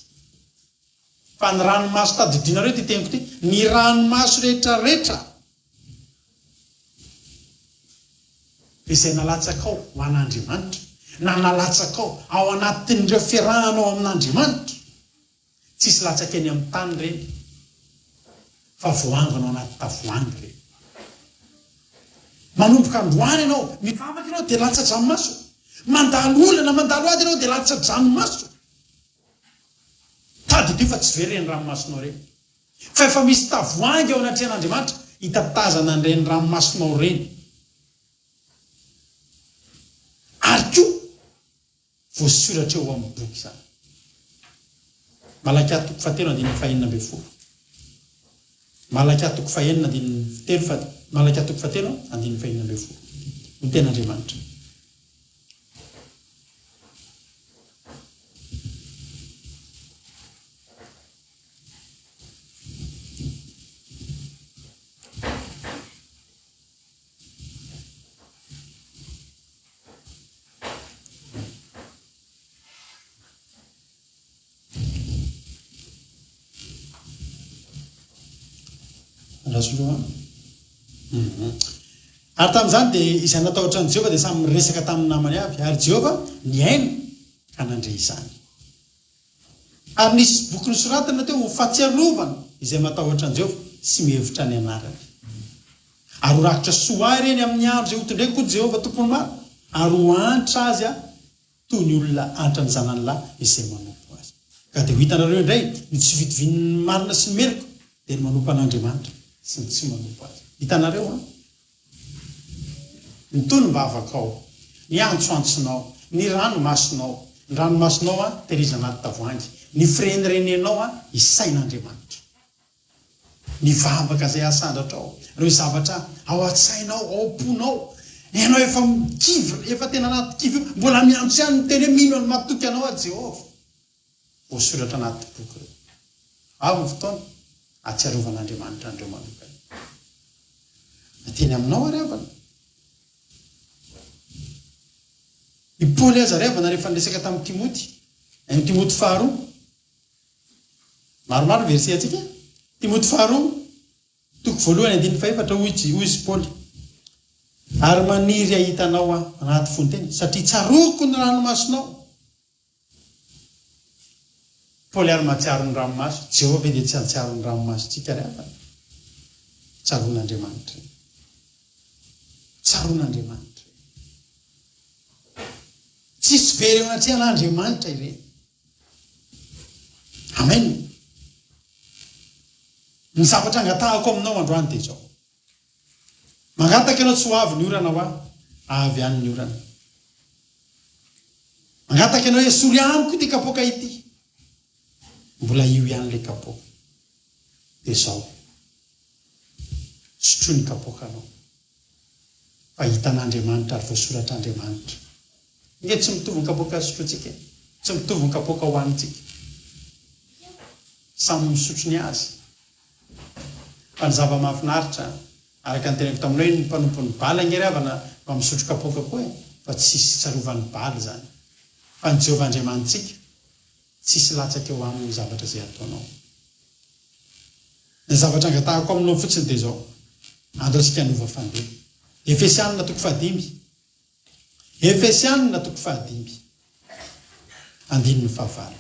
Speaker 6: Fa ny ranomaso tadidinareo ty teniko ty, ny ranomaso rehetrarehetra izay nalatsakao ho an'Andriamanitra, na nalatsakao ao anatin'ireo fiarahanao amin'Andriamanitra, tsisy latsaka eny amin'ny tany reny, fa voanganao anaty tavoahangy reny. Manomboka androany ianao, mivavaka ianao dia latsa-dranomaso. Mandalo olana, mandalo ady ianao dia latsa-dranomaso. Tadidio fa tsy very ny ranomasonao reny. Fa efa misy tavoahangy ao anatrehan'Andriamanitra hitatazana an'ireny ranomasonao reny. Ary koa voasoratra eo amin'ny boky izany. Malakia 3:5. Malakia 3:5. Malakia 3:5. Ny ten'Andriamanitra. Ary tamin'izany dia izay natao ohatran'i Jehova dia samy resaka tamin'ny namany avy. Ary Jehova niaino ka nandray izany. Ary nisy boky nosoratana teo ho fahatsiarovana izay matahotra an Jehovah sy mihevitra ny anarany. Ary rakitra soa ireny amin'ny andro zay hotondraiky koa Jehovah tompony maro, ary ho antra azy toy ny olona antra ny zanany lahy izay manompo azy. Ka dia ho hitanareo indray ny tsy vitovin'ny marina sy ny meriko dia ny manompo an'Andriamanitra sy ny tsy manompo azy. Hitanareo ny tonom-bavakao, ny antsoantsonao, ny ranomasonao, ny ranomasonao tehirizina anaty tavoahangy, ny firenenao isain'Andriamanitra. Ny vavaka izay asandratrao, ireo zavatra ao an-tsainao, ao am-ponao, ianao efa mikivy, efa tena anaty kivy, mbola miantso ihany ny teny hoe mino ny matoky anao a Jehovah. Voasoratra anaty boky ireo. Avy ny fotoana atsiarovan'Andriamanitra andreo manokana. Ateny aminao ary avana. I Paoly aza revana rehefa niresaka tamin'ny Timoty, amin'ny Timoty faharoa. Maromaro verset atsika. Timoty faharoa, toko voalohany andininy faefatra hoy izy Paoly. Ary maniry ahitanao anaty fonteny, satria tsaroko ny ranomasonao. Paoly ary mahatsiaro ny ranomaso, Jehovah dia tsy hatsiaro ny ranomaso tsika revana. Tsaron'Andriamanitra. Tsaron'Andriamanitra. Tsisy very eo anaty an'Andriamanitra ireny. Amen. Ny zavatra angatahako aminao androany dia zao. Mangataka ianao tsy ho avy ny orana ho avy ihany ny orana. Mangataka ianao hoe sory amiko ity kapoaka ity. Mbola io ihany ilay kapoaka. Dia zao. Sotro ny kapoakanao. Fa hitan'Andriamanitra ary voasoratr'Andriamanitra. Nge tsy mitovy ny kapoaka sotrotsika, tsy mitovy ny kapoaka hohanitsika. Samy misotro ny azy. Fa ny zava-mahafinaritra, araka ny teneko taminao ny mpanompon'ny bala ngeravana mba misotro kapoaka koa fa tsisy tsarovan'ny bala zany. Fa ny Jehovah Andriamanitsika, tsisy latsaka eo aminy zavatra izay ataonao. Ny zavatra angatahako aminao fotsiny dia zao, andro asika hanova fandeha. Efesianina toko 5. Efesianina toko 5. Andininy 9.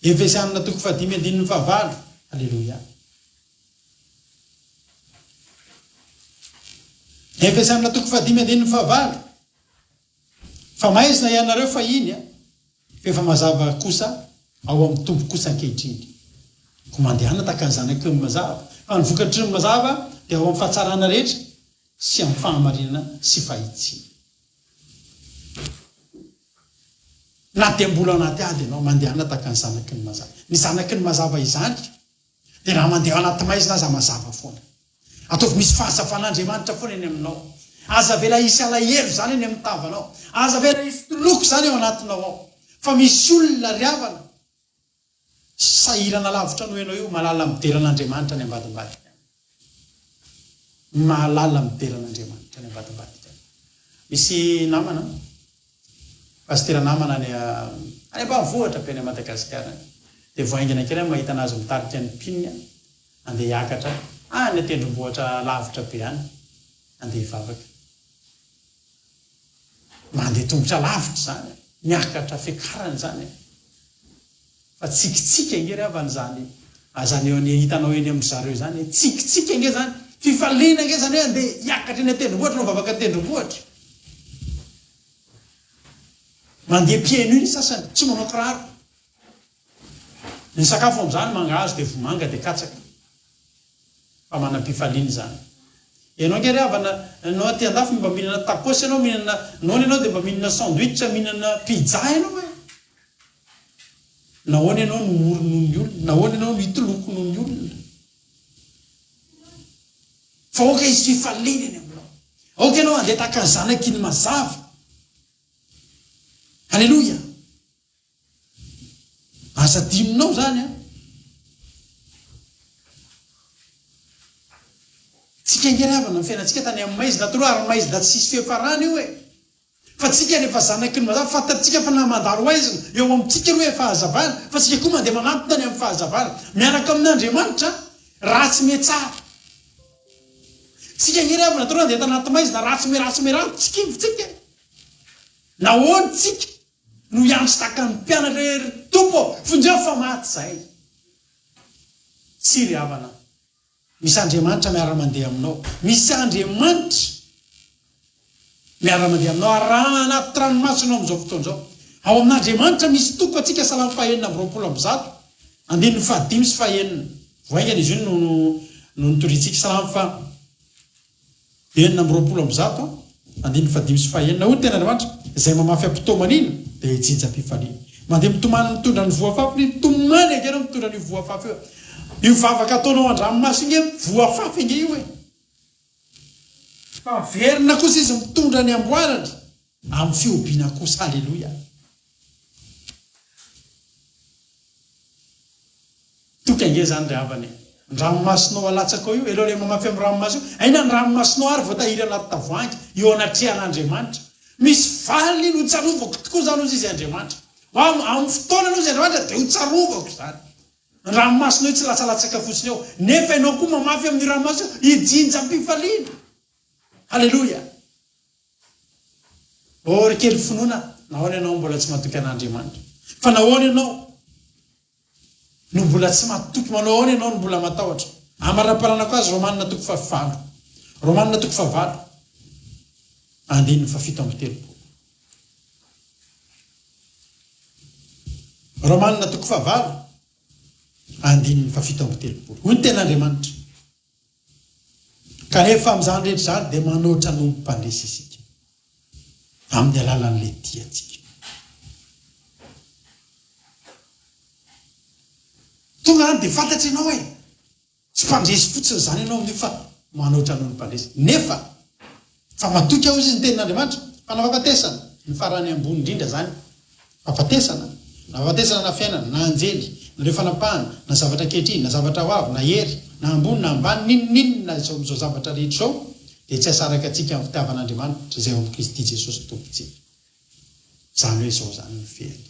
Speaker 6: Efesianina toko 5 andininy 9. Alleluia. Efesianina toko 5 andininy 9. Fa maizina ianareo fa iny efa mazava kosa ao amin'ny tompo kosa ankehitriny. Ko mandehana tahaka ny zanaky ny mazava. Fa ny vokatry ny mazava dia ao amin'ny fahatsarana rehetra sy amin'ny fahamarinana sy fahitsina. Na dia mbola anaty ady ianao mandehana tahaka ny zanaky ny mazava. Ny zanaky ny mazava izany dia raha mandeha anaty maizina aza mazava foana. Ataovy misy fahazavan'Andriamanitra foana eny aminao. Aza vela isy alahelo zany eny amin'ny tavanao. Aza vela isy toloko zany eo anatinao ao. Fa misy olona riavana sahirana lavitra no ianao io malala mideran'Andriamanitra ny ambadimbadika. Malala mideran'Andriamanitra ny ambadimbadika. Misy namana, pastera namana any ambanivohitra be any Madagasikara. Dia voaingana kely mahita anazy mitarika ny pinina, andeha hiakatra any atendrombohitra lavitra be any, andeha hivavaka. Mandeha tongotra lavitra zany, miakatra fiakarany zany. Fa tsikitsika ngery avany zany, azany eo ny hitanao eny amin'ny zareo zany, tsikitsika nge zany, fifaliana nge zany hoe andeha hiakatra eny atendrombohitra no vavaka atendrombohitra. Mandeha pieno iny sasany, tsy manao kiraro. Ny sakafo amin'izany mangahazo dia vomanga dia katsaka. Fa manam-pifaliana zany. Ianao nge avana, anao aty andafy mba mihinana tacos ianao, mihinana noana ianao dia mba mihinana sandwich, mihinana pizza ianao e. Nahoana ianao no moro noho ny olona, nahoana ianao no hitoloko noho ny olona. Fa oka izy fifaliana eny aminao. Oka ianao andeha tahaka ny zanaky ny mazava. Alleluia. Asa diminao zany tsika ngeravana ny fiainantsika tany amin'ny maizina toro ary maizina tsy sisy fiafarana io e. Fa tsika rehefa zanaky ny mazava fantatsika fa namandaro aizina eo amintsika hoe fahazavana, fa tsika koa mandeha manampy tany amin'ny fahazavana miaraka amin'Andriamanitra ratsy metsara. Tsika ngeravana toro andeha tanaty maizina ratsy merano tsikivitsika. Nahoana tsika no iantso tahaka ny mpianatra tompo fonjeo fa maty zay. tsy ry havana misy Andriamanitra miara-mandeha aminao, misy Andriamanitra miara-mandeha aminao arahana anaty ranomasina amin'izao fotoan'izao. Ao amin'Andriamanitra misy toko atsika Salamo 4:20 andininy 5 sy 5 voaingana izy io no nitoritsika Salamo 4:20 andininy 5 sy 5 ho tena Andriamanitra izay mamafy ampitomanina dia jinja-pifaliana mandeha mitomany mitondra ny voafafy tomany ange anao mitondra ny voafafy io vavaka ataonao an-dranomasina inge voafafy inge io fa verina kosa izy mitondra ny amboarany amin'ny fiobiana kosa. Halleloja. Toka inge zany ry havany ranomasinao alatsaka io elo le mamafy amin'ny ranomasina io aina ny ranomasinao ary voatahiry anaty tavoahangy eo anatrehan'Andriamanitra misy valiny ho tsarovako tokoa zany ozy izy Andriamanitra amin'ny fotoana anao izy Andriamanitra dia ho tsarovako zany. Ny ranomasina io tsy latsalatsaka fotsiny eo nefa ianao koa mamafy amin'ny ranomasina ijinja-pifaliana. Halleloja. Ry kely finoana nahoana ianao mbola tsy matoky an'Andriamanitra fa nahoana ianao no mbola tsy matoky manao ahoana ianao no mbola matahotra. Amara-paranako azy Romanina 5:5 Romanina 5:7 andininy 7 Romanina 5:7 andininy 7 hoy ny ten'Andriamanitra kanefa amin'izany rehetra zany dia manoatra no mpandresy isika amin'ny alalan'ilay tiatsika. Tonga any dia fantatry ianao hoe tsy mpandresy fotsiny zany ianao amin'io fa manoatra no mpandresy nefa fa matoky ao izy ny tenin'Andriamanitra fa nafafatesana ny farany ambony indrindra zany fafatesana nafafatesana na fiainana na anjely na reo fanapahana na zavatra kehitriny na zavatra ho avy na hery na ambony na ambany ninonninona izao amin'izao zavatra rehetra izao dia tsy hasaraka antsika amin'ny fitiavan'Andriamanitra izay amin'ny Kristy Jesosy tompontsika. Zany hoe izao zany ny fery.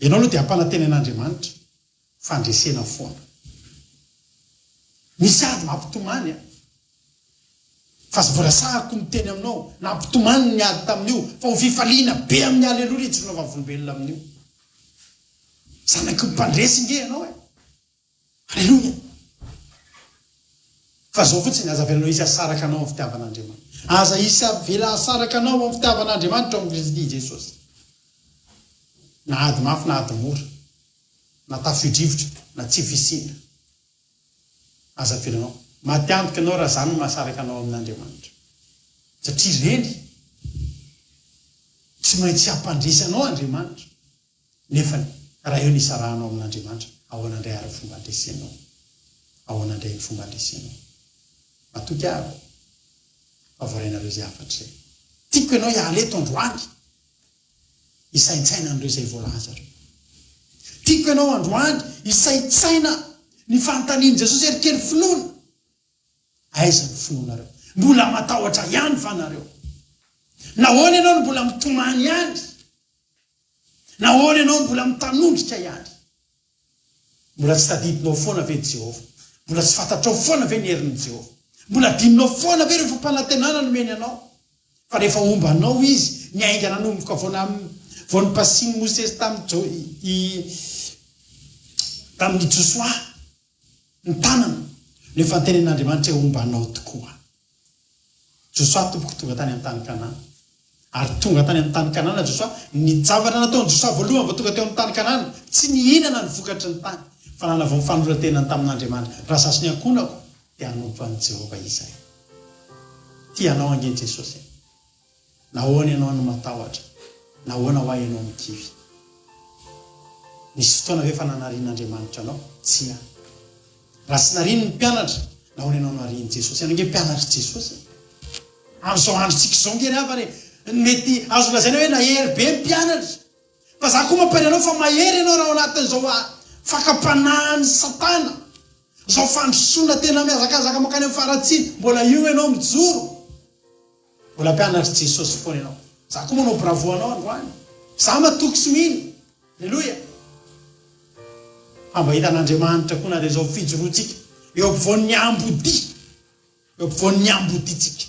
Speaker 6: Ianao aloha dia ampanantenan'Andriamanitra fandresena foana. Misy ady mampitomany fa sy volasahako miteny aminao nampitomany ny ady tamin'io fa ho fifaliana be amin'ny aleloria tsy nova volombelona amin'io. Zanaky mpandresy inge ianao Halleloja. Fa zao fotsiny aza velanao isy asaraka anao amin'ny fitiavan'Andriamanitra. Aza isy vela asaraka anao amin'ny fitiavan'Andriamanitra amin'ny Kristy Jesosy. Na ady mafy na ady mora na tafio-drivotra na tsy fisina aza velanao matiantoka anao raha zany mahasaraka anao amin'Andriamanitra satria reny tsy maintsy hampandresy anao Andriamanitra nefa raha eo nisarahanao amin'Andriamanitra ahoana indray ary fomba andresenao ahoana indray ny fomba andresenao matoky avy favorainareo izay afatra izay tiako ianao hiala eto androany hisaintsaina an'ireo izay voalaza reo tiako ianao androany hisaintsaina ny fanontaniany Jesosy erikely finoana aiza ny finoanareo mbola matahotra ihany fa nareo nahoana ianao no mbola mitomany ihany nahoana ianao no mbola mitanondrika ihany mbola tsy tadidinao foana ve Jehova mbola tsy fantatrao foana ve ny herin'i Jehova mbola dininao foana ve rehefa mpanantenana nomeny anao fa rehefa ombanao izy ny ainga nanomboka vao ny pasiny Mosesy tamin'ny Josoa ny tanana nefa nytenen'Andriamanitra hoe ombanao tokoa. Josoa tompoko tonga tany amin'ny tany Kanana ary tonga tany amin'ny tany Kanana Josoa ny zavatra nataony Josoa voalohany vao tonga teo amin'ny tany Kanana tsy nihinana ny vokatry ny tany fa nanava ny fanorantenany tamin'Andriamanitra raha sasy ny ankonako dia hanompo an'i Jehova izay. Tianao ange Jesosy nahoana ianao no matahotra nahoana ho ahy ianao mikivy misy fotoana ve fa nanarian'Andriamanitra anao tsy ihany raha sy nariny ny mpianatra nahoana ianao no arian'i Jesosy ianao nge mpianatra Jesosy amin'izao androtsika izao nge rehavany mety azo lazaina hoe nahery be mpianatra fa za koa mampaly anao fa mahery ianao raha ao anatin'izao fakapanahan'ny Satana zao fandrosoana tena miazakazaka makany amin'ny faratsiny mbola io ianao mijoro mbola mpianatra Jesosy foana ianao za koa manao bravo anao androany za matoky sy mino Halleloja. Fa mba hitan'Andriamanitra koa na dia zao fijoroantsika eo ampovoan'ny ambodi eo ampovoan'ny amboditsika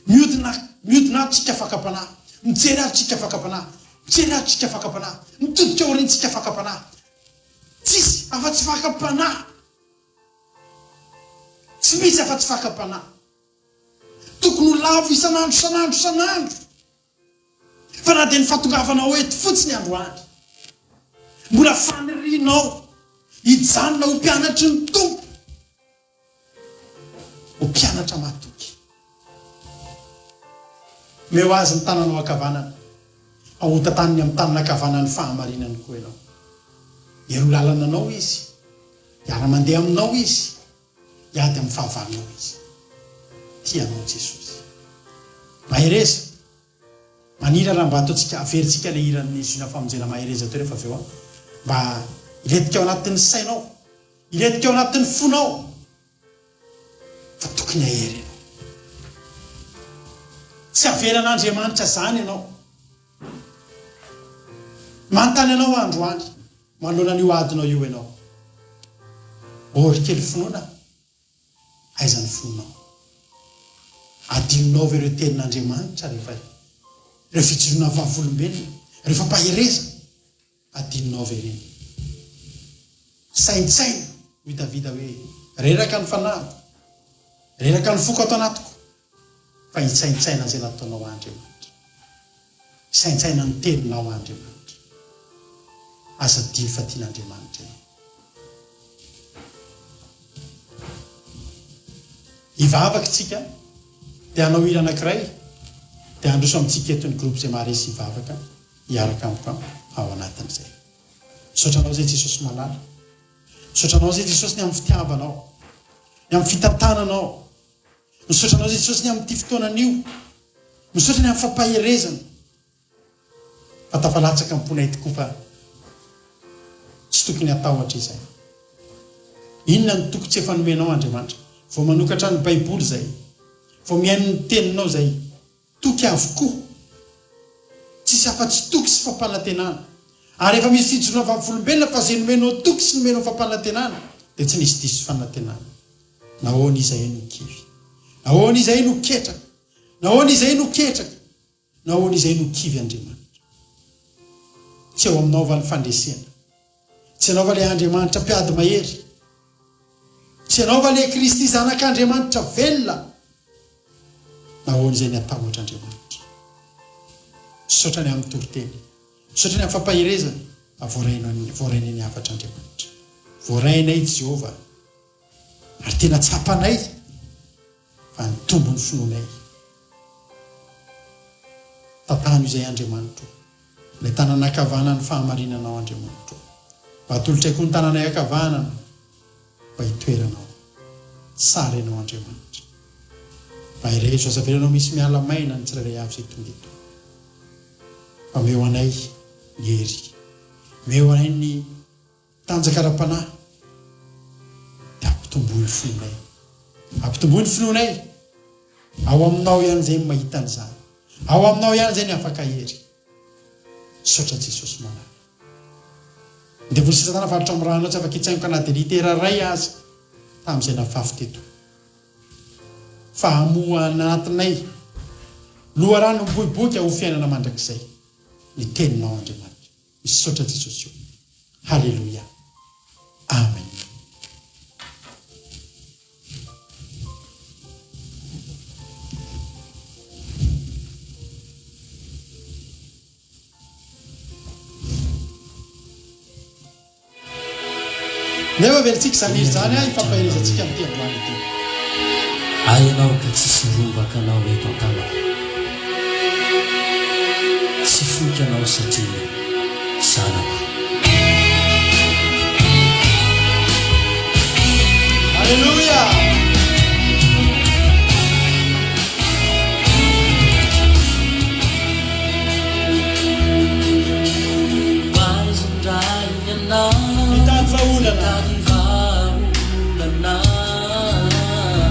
Speaker 6: mihodina atsika fakapanahy mijery atsika fakapanahy tsy ratsika fakapanahy mitodika ao rentsika fakapanahy tsisy afa-tsy fakapanahy tsy misy afa-tsy fakapanahy tokony ho lavo isan'andro fa na dia ny fahatongavanao eto fotsiny androany mbola fanirianao hijanona ho mpianatry ny tompo ho mpianatra matoky meo azy ny tananao ankavanana ahota taniny amin'ny tanana ankavanany fahamarinany koa ianao ero lalana anao izy hiara-mandeha aminao izy hiady amin'ny fahavalonao izy tianao Jesosy mahereza manira raha mba ataontsika averintsika le hiran'ny zona famonjena mahereza teo rehefa aveo mba iletika ao anatin'ny sainao iletika ao anatin'ny fonao fa tokony ahery ianao tsy avelan'Andriamanitra zany ianao manontany anao androany manoloana an'io adinao io ianao orikely finoana aizany fononao adinonao ve ireo tenin'Andriamanitra rehefa fijoroana vavolombelona rehefa mpahereza adinonao ve reny saintsaina vitavita hoe reraka ny fanahiko reraka ny foko ato anatiko fa hitsaintsaina zay nataonao Andriamanitra saintsaina ny teninao Andriamanitra asa dimy fa tian'Andriamanitra hivavaka tsika dia hanao hira anankiray dia handroso amintsika eto ny groupe zay maharesy hivavaka hiaraka amiko ao anatin'izay misaotranao zay Jesosy malala misaotranao zay Jesosy ny amin'ny fitiavanao ny amin'ny fitantananao misaotranao zay Jesosy ny amin'ity fotoanan'io misaotra ny amin'ny fampaherezana fa tafalatsaka mipona tokoa fa tsy tokony atahotra izay inona ny tokony tsy efa nomenao Andriamanitra vao manokatra ny Baiboly zay vao mihaino ny teninao zay toky avokoa tsisy afa-tsy toky sy fampanantenana ary efa misy fijoroana vavolombelona fa zay nomenao toky sy nomenao fampanantenana dia tsy nisy diso fanantenana nahoana izay no kivy nahoana izay no ketraka nahoana izay no ketraka nahoana izay no kivy Andriamanitra tsy eo aminao va ny fandresena tsy anao va le Andriamanitra mpiady mahery tsy anao va le Kristy zanak'Andriamanitra velona nahoana izay ny atahotra Andriamanitra misaotra ny amin'ny toriteny misaotra ny amin'ny fampaherezana voarainay ny afatra Andriamanitra voarainay Jehova ary tena tsapanay fa ny tombo ny finoanay tatano izay Andriamanitra ilay tanana ankavanana ny fahamarinanao Andriamanitra mba atolotra koa ny tananay ankavanana mba hitoeranao sara ianao Andriamanitra mba irehetra azavelanao misy miala maina ny tsirairay avy izay tonga eto fa meo anay ny hery meo anay ny tanjakara-panahy dia ampitomboy ny finoanay ampitomboy ny finoanay ao aminao ihany zay mahita an'izany ao aminao ihany zay ny afaka hery saotra Jesosy malala dia voly sisa tana varitra amin'ny ranao tsy afaka hitsaingoka na dia litera ray azy tamin'izay nafafy teto fa hamoa anatinay loharano miboiboika ho fiainana mandrakizay ny teninao Andriamanitra misy saotra Jesosy io halleluia amen nefa velitsika zany izy zany hifampaherezantsika amin'ny androany ity
Speaker 2: ay anao ka tsisy rombaka anao eto an-tanako tsy foika anao satria zanako
Speaker 6: halleluia mitady vaholana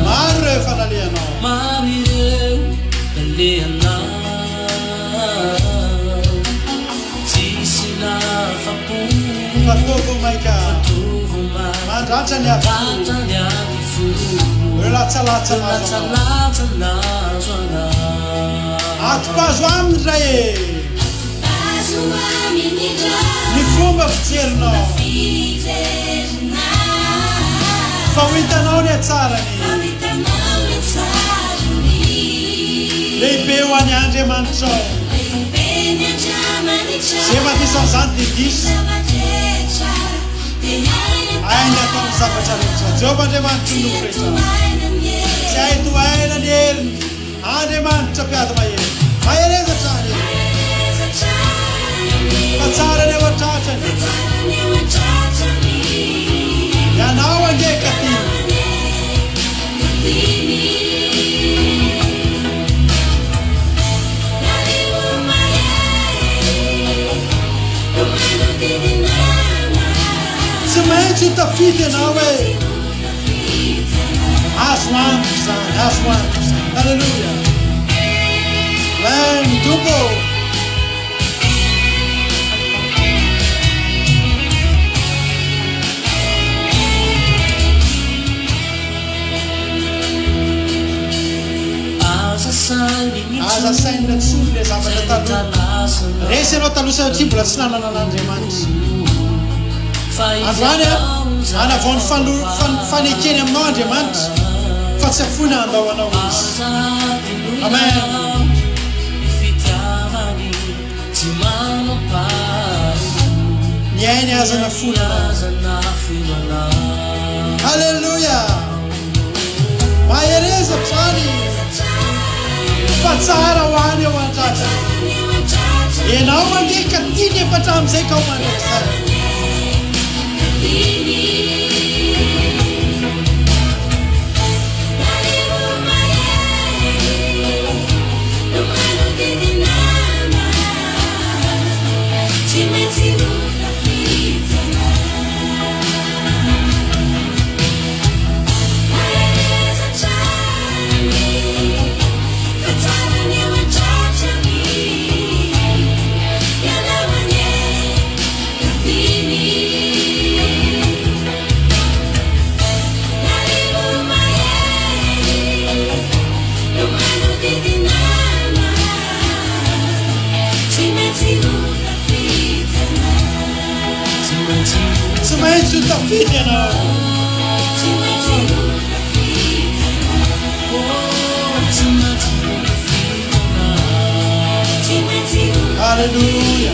Speaker 6: maro reo fanalehanao
Speaker 2: mamireo dalehanao tsisy nafapo
Speaker 6: fatoko maika mandratra ny
Speaker 2: ratra ny avifo
Speaker 6: reo latsalatsa
Speaker 2: latsalatsa nazo ana
Speaker 6: atopazo aminy ray e ny fomba fijerinao fa ho hitanao ny atsarany lehibe ho any Andriamanitra zay mampisan'izany dia diso ainy ataony zavatra rehetra Jehovah Andriamanitra ny loko rehetra tsy hay toaina ny heriny Andriamanitra mpiady maherezatra any fa tsara ny ao atratrany ianao angeka tsy maintsy ho tafity ianao hoe azo antoko zany azo antoko zany halleluia ny tompo aza saina tsony le zavatra taloha resy ianao taloha satria mbola tsy nanana an'Andriamanitra androany anavao ny fanekeny aminao Andriamanitra fa tsy afoina andao anao izy amen ny ainy azana fona halleluia maherezatra any fa tsara ho any ao antratra ianao mandeka tiany efatra am'izay ka ho mandeka sara Maintsy ho tafity ianao halleluia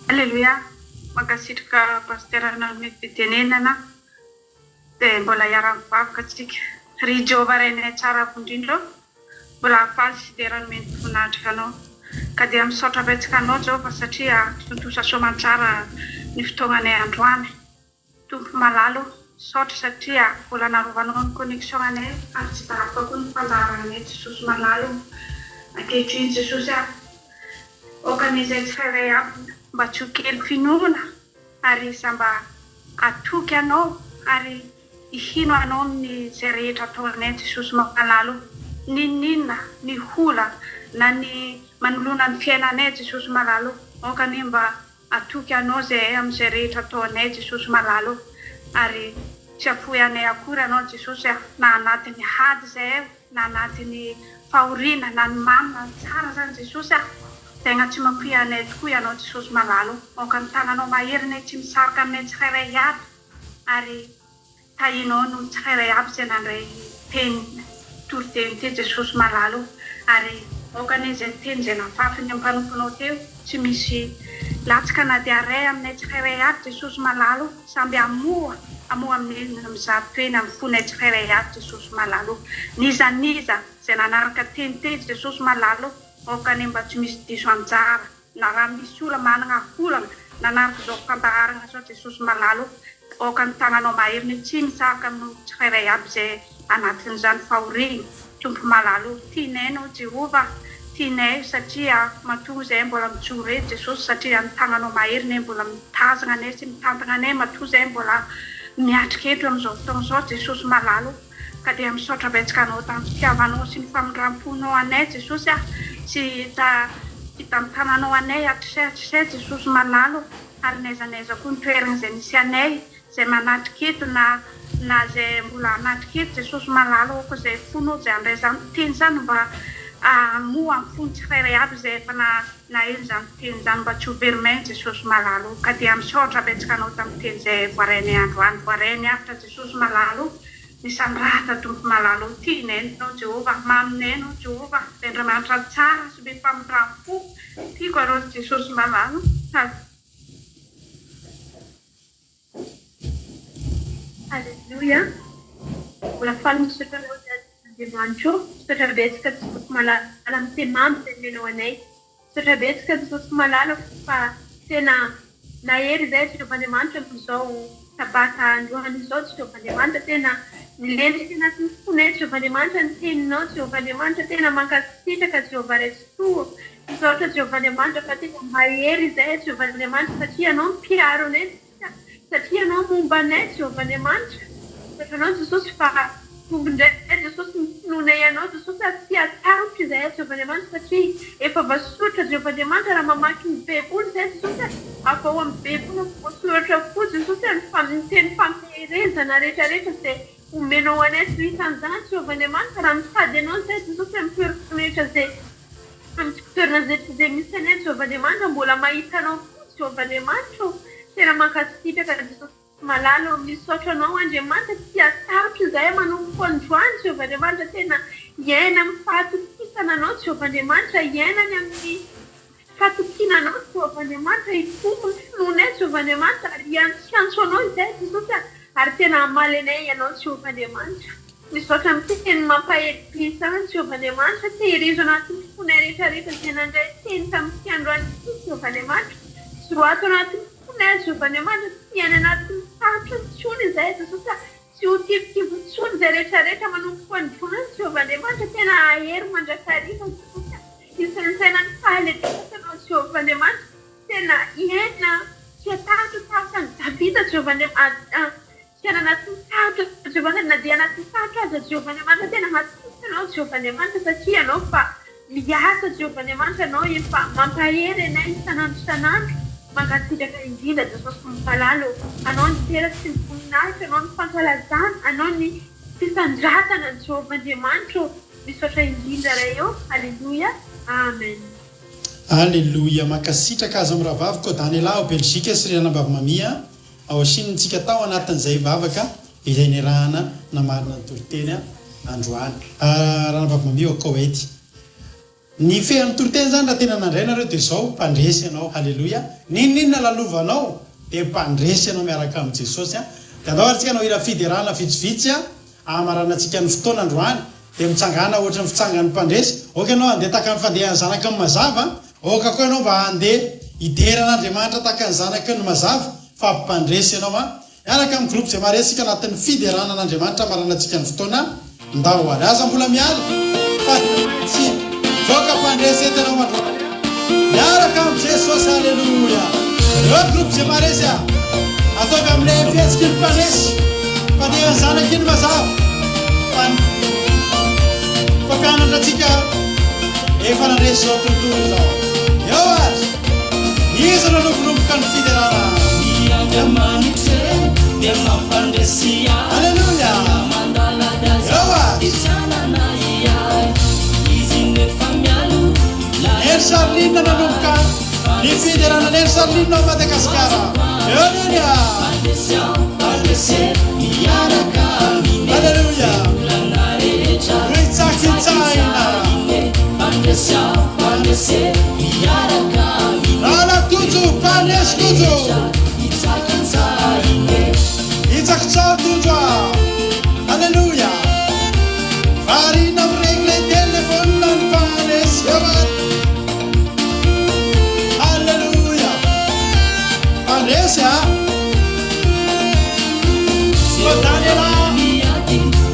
Speaker 7: halleluia makasitraka pasterana mety fitenenana dia mbola hiara-mivavaka atsika ry Jehovah renay tsara indrindra mbola hafaly sy dia rano mety voninahitra anao ka dia misaotra betsaka anao Jehovah satria tontosa soamantsara ny fotoagnanay androany tompo malalo saotra satria mbola narovanao ny connexion anay ary tsy tarafako ny fandaharanay Jesosy malalo ankehitriny Jesosy okan'izay tsy fairay aby mba tsy ho kely finoana ary samba atoky anao ary ihino anao amin'ny zay rehetra ataonay Jesosy malalo ninina ny hola na ny manoloana ny fiainanay Jesosy malalo okany mba atoky anao zay amin'izay rehetra ataonay Jesosy malalo ary tsy afoy anay akory anao Jesosy na anatin'ny hady zay na anatin'ny fahoriana na ny mamy na ny tsara zany Jesosy tegna tsy mampihy anay tokoa ianao Jesosy malalo moka ny tagnanao maherinay tsy misarika aminay tsirairay aby ary tahinao no tsirairay aby zay nandray teny toriteny te Jesosy malalo ary okany zay teny zay nafafiny amin'ny mpanomponao teo tsy misy latsaka na dia aray aminay tsirairay aby Jesosy malalo samby amoa amin'ny mizaha toena amin'ny fonay tsirairay aby Jesosy malalo niza zay nanaraka teny te Jesosy malalo okany mba tsy misy diso anjara na raha misy ola manana olana nanaraka zao fandaharana zao Jesosy malalo okany tagnanao maherinay tsy misaraka amin'ny tsirairay aby zay anatin'izany fahoriana tompo malalo tianay no Jehovah tianay satria mahatonga zay mbola mijoro eto Jesosy satria ny tagnanao maherinay mbola mitazana anay sy mitantana anay mahatonga zay mbola miatrika eto amin'izao fotoana zao Jesosy malalo ka dia misaotra betsaka anao tamin'ny fitiavanao sy ny famindram-ponao anay Jesosy sy hita amin'ny tanànao anay atrisay Jesosy malalo ary naizanaiza koa ny toerana izay nisy anay izay manatrika eto na izay mbola anatrika eto Jesosy malalo ko izay fonao izay andray izany teny izany mba moa amin'ny fony tsirairay aby izay efa nahelo izany teny izany mba tsy ho verimainy Jesosy malalo ka dia misaotra betsaka anao tamin'ny teny izay voarainy androany voarainy avitra Jesosy malalo nisandrata tompo malalo tianao Jehova maminenao Jehova Andriamanitra tsara sy be mpamitrampo tiako arao Jesosy malalo Halleluja mbola faly misaotra anao Andriamanitra misaotra betsaka Jesosy malalo amin'ny teny mamy izay menao anay misaotra betsaka Jesosy malalo fa tena nahery izay Jehovahandriamanitra amin'izao sabata androany izao Jehovahandriamanitra tena nilendrika anatin'ny fonay Jehovahandriamanitra ny teninao Jehovahandriamanitra tena mankasitraka Jehova Restoa misaotra Jehovahandriamanitra fa tena mahery izay Jehovahandriamanitra satria anao mpiaro anay satria anao momba anay Jehovahandriamanitra misaotra anao Jesosy fa tombondray Jesosy nonay anao Jesosy tsy atahotra izay Jehovahandriamanitra satria efa voasoratra Jehovahandriamanitra raha mamaky ny baiboly izay Jesosy afa ao amin'ny baiboly voasoratra foa Jesosy ny teny fampiherezana rehetrarehetra izay omenao anay tsy hitan'izany Jehovahandriamanitra raha mitady anao izay Jesosy amin'ny toerana rehetra izay amin'ny toerana izay misy anay Jehovahandriamanitra mbola mahita anao foa Jehovahandriamanitra tena mankasitraka Jesosy malalo misaotra anao Andriamanitra tsy atahotra izay manompo androany Jehovahandriamanitra tena iaina amin'ny fahatokisana anao Jehovahandriamanitra iainany amin'ny fahatokina anao Jehovahandriamanitra hitombo ny finoanay Jehovahandriamanitra ary antso anao izay Jesosy ary tena amaly anay ianao Jehovahandriamanitra misaotra amin'ny teny mampahelipisa any Jehovahandriamanitra tehirizo anatin'ny fonay rehetrarehetra izay nandray teny tamin'ity androany ity Jehovahandriamanitra sy roato anatin'ny fonay Jehovahandriamanitra tsy iaina anatin'ny sarotra ntsony izay Jesosy tsy ho tivotivo ntsony izay rehetrarehetra manompo androany Jehovahandriamanitra tena ahery mandrakariva Jesosy isan'izay ny fahaletesana Jehovahandriamanitra tena iaina tsy atahotra tahaka ny Davida Jehovahandriamanitra tsy ana anatin'ny sarotra Jehovahandriamanitra na dia anatin'ny sarotra aza Jehovahandriamanitra tena matsika anao Jehovahandriamanitra satria anao fa miasa Jehovahandriamanitra anao efa mampahery anay isan'andro mankasitraka indrindra Jesosy malalo anao ny teraky sy ny voninahitra anao ny fankalazana anao ny fisandratana ny Jehovahandriamanitra misaotra indrindra ray eo Halleluja Amen
Speaker 6: Halleluja mankasitraka azy amin'ny rahavavy ko Daniela ao Belzika sy Rianambavy Mamia ao asinitsika tao anatin'izay vavaka izay nirahana namarina ny toriteny androany Ranambavy Mamia ao Koety ny fean'ny toriteny zany raha tena nandrainareo dia izao mpandresy ianao Halleluja ninona lalovanao dia mpandresy ianao miaraka amin'ny Jesosy dia andao arytsika anao ira fiderana vitsivitsy amaranantsika ny fotoana androany dia mitsangana ohatra ny fitsangan'ny mpandresy oka ianao andeha taka ny fandehan'ny zanaka ny mazava oka koa ianao mba andeha hideran'Andriamanitra taka ny zanaka ny mazava fa mpandresy ianao miaraka amin'ny groupe izay maresika anatin'ny fideranan'Andriamanitra amaranantsika ny fotoana ndao ary aza mbola miala fa tsy voka mpandresy eto ianao androany miaraka amin'ny Jesosy Halleluja reo groupe izay maresy ataovy amin'ilay fihetsiky ny mpandresy fandehan'ny zanaky ny mazava fampianatra atsika efa nandresy zao tontolo zao eo azy izy nanobonoboka ny fiderana
Speaker 1: Andriamanitra dia mampandresy
Speaker 6: Halleluja eo azy Neny Sarline nanoboka ny fiderana Neny Sarline ao Madagasikara eo neny Halleluja Ritsakintsahina Rala tuju panes tuju Itsakitsao tuju Halleluja Farina mregle telefon nan panes yaman Halleluja Panes ya Kodanela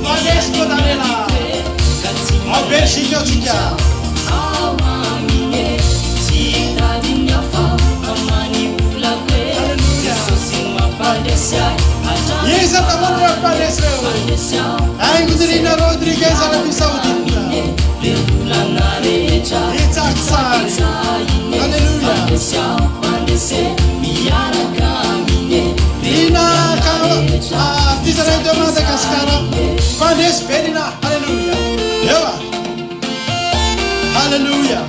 Speaker 6: Panes kodanela Au Belgique tika Yes, at the one of Panes. Angelina Rodriguez, Arabia Saudita. It's outside. Tizarete Madagaskara Fandesy Benina Hallelujah Ewa Hallelujah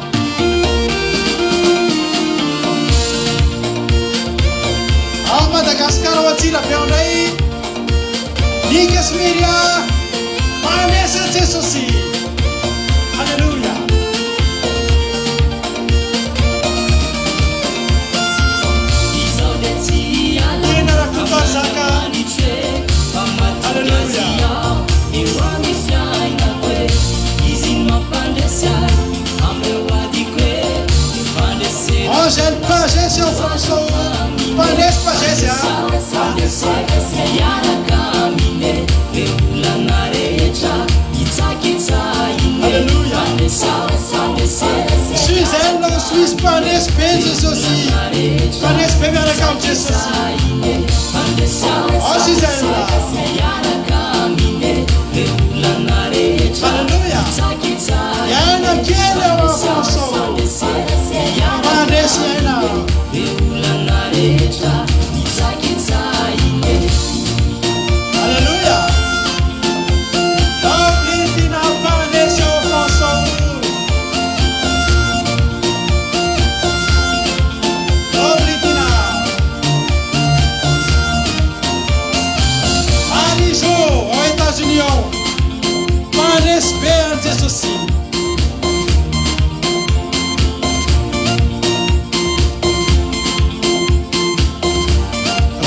Speaker 6: Ao Madagaskara watsira beondray Nika Smiria Fandesy Jesosy Hallelujah Tena rakutazaka Angèle Pagesse au François Fandesy Pagesse Alléluia Suzanne Suisse Fandesy Benjes aussi Fandesy Bemeraka Jesus Oh Suzanne Alléluia Yana Kele au François Fandesy Yana Alléluia Oblitina Fandesy au François Oblitina Alijo aux États-Unis Fandesy Benjes aussi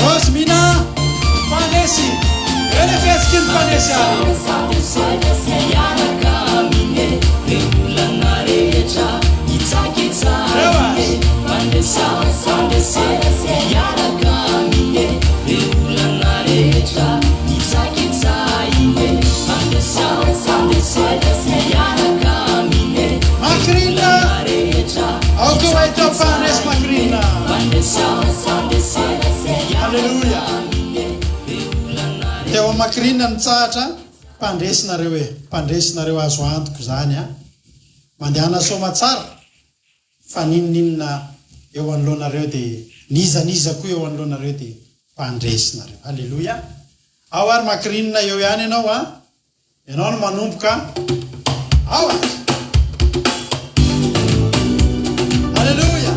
Speaker 6: Rosmina Fandesy Elefeskin Fandesy Macrina Auto Eto Fandesy Macrina Alléluia Teo Macrina nitsahatra mpandresinareo azo antoko zany a mandehana soma tsara fa ninninna eo anoloanareo dia nizaniza koa eo anoloanareo dia mpandresinareo Alléluia ao ary Macrina eo ihany ianao a ianao no manomboka ao a Alléluia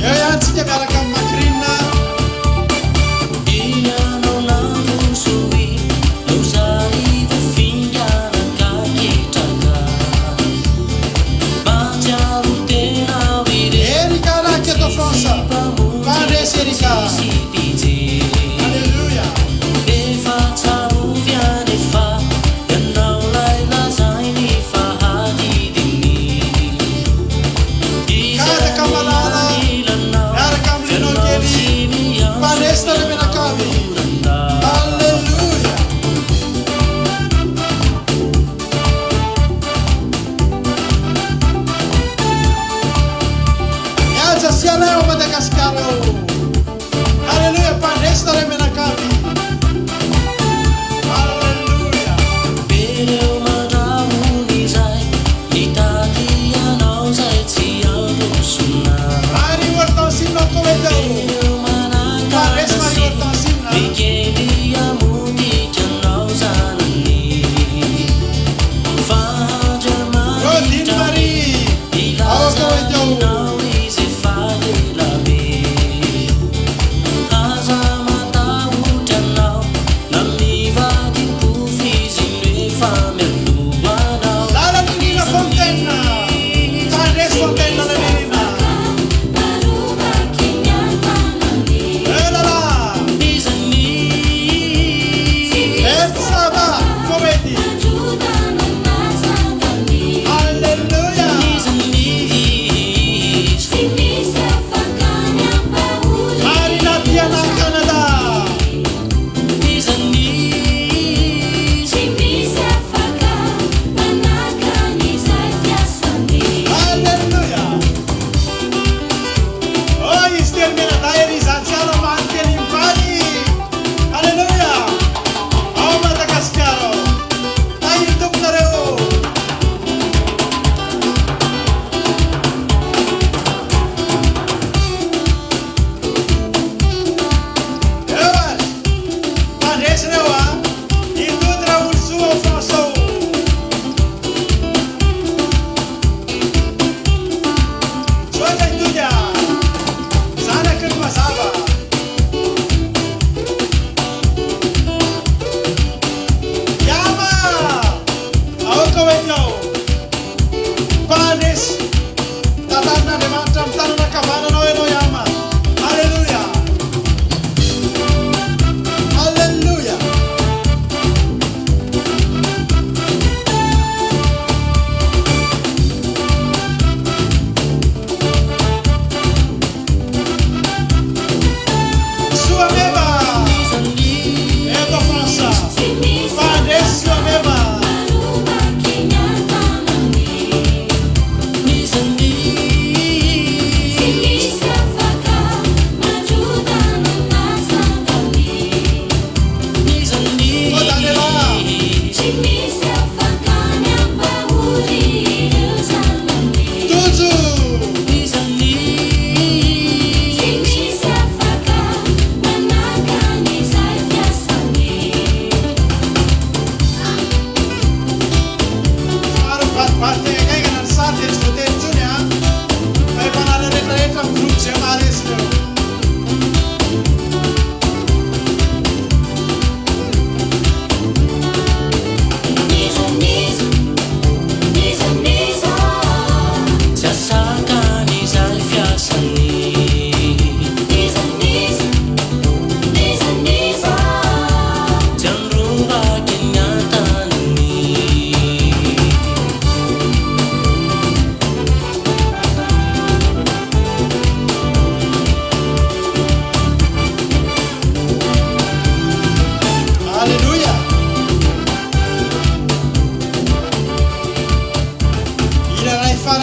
Speaker 6: eo ihany tsika miaraka amin'ny Macrina Erika Raketo France Fandesy Erika Alléluia Kadaka malala miaraka amin'ny Linokely Fandesy nareo menakavy Alléluia Miaja sialao Madagaskara Alléluia Fandesy nareo menakavy Alléluia Marie Hortensine Koweto Fandesy Marie Hortensine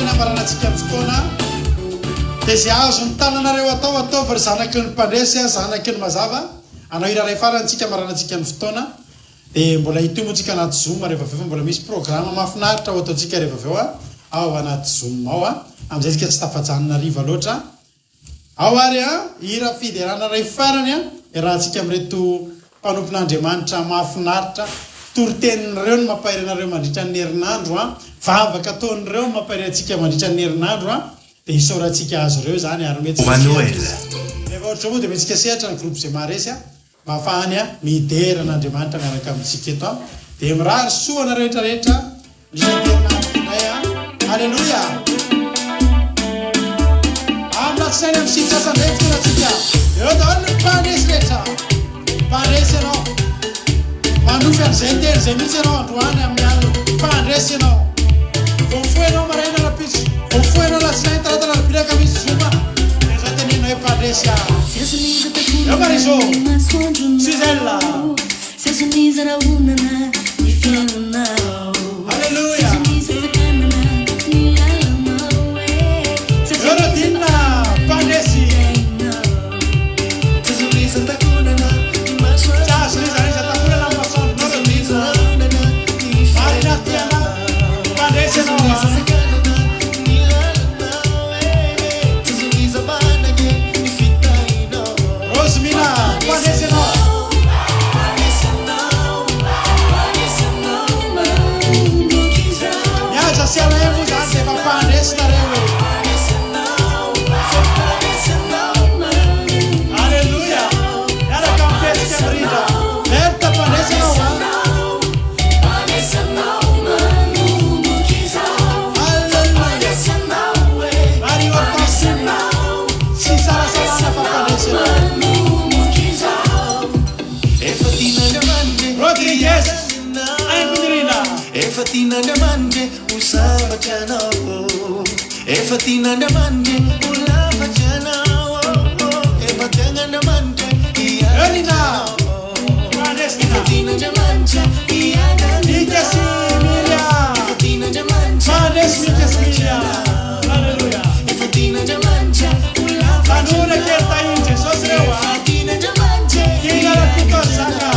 Speaker 6: tsara ny ambaranantsika amin'ny fotoana dia izay azo ny tananareo atao fa ry zanaky ny mpandresy zanaky ny mazava anao iraray farantsika amaranantsika ny fotoana dia mbola hitomontsika anaty zoom rehefa aveo fa mbola misy programma mahafinaritra ho ataontsika rehefa aveo ao anaty zoom ao amin'izay tsika tsy tafajanona riva loatra ao ary hira fiderana ray farany rahantsika amin'reto mpanompon'Andriamanitra mahafinaritra toritenin'ireo ny mampahiranareo mandritra ny herinandro vavaka ataon'ireo ny mampahirantsika mandritra ny herinandro dia isaorantsika azo ireo zany ary mety rehefa ohatra moa dia metsika sehatra ny groupe izay maharesy mba ahafahany mideran'Andriamanitra miaraka amintsika eto dia mirary soana rehetrarehetra ny Halleluja. Amlatsinainy amin'ny sivy sasandray fotoanatsika eo daholo ny mpandresy rehetra mpandresy ianao manofy an'izay teny izay mihitsy ianao androany amin'ny alina mpandresy ianao voafo ianao maraina rapitso voafo ianao latsinainy taratana lapiraka misy zoma dia zao tenena hoe mpandresy eo marizo Suzella Halleluja.
Speaker 1: Efatinandamande usavachanao Efatinandamande ulavachanao Efatinandamande
Speaker 6: Elina
Speaker 1: Efatinandamande
Speaker 6: Nika Similia Manes Nika Similia Halleluja.
Speaker 1: Efatinandamande ulavachanao
Speaker 6: Tanura kerta inje sosrewa Kinga la kitosaka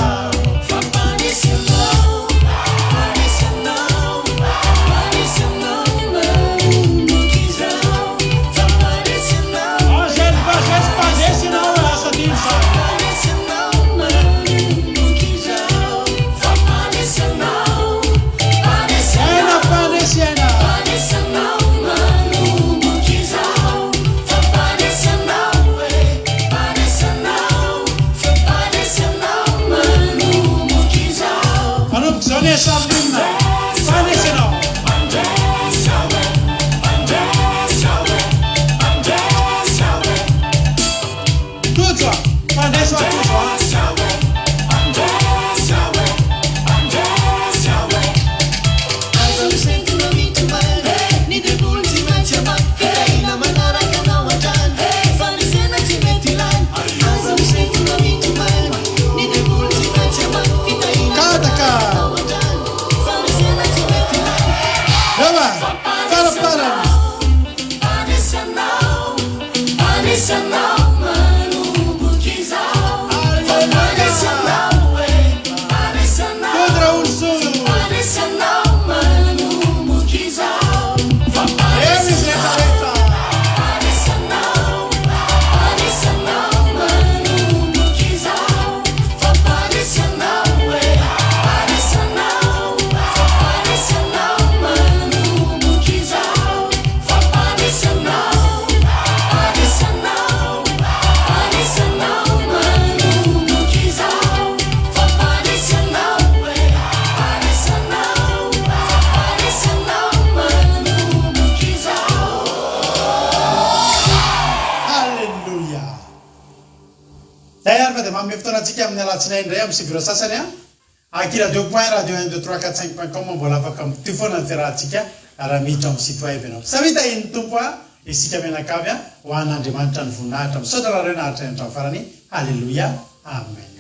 Speaker 6: Fotoanatsika amin'ny alatsinainy indray amin'ny sivy sasany aki radio point radio 1 2 3 4 5.com mbola afaka mitio foana ny fiarahantsika raha miditra amin'ny site web ianao savita iny tompo isika mianakavy ho an'Andriamanitra ny voninahitra misaotra raha ireo nahatra ny hatrany farany. Halleluja. Amen.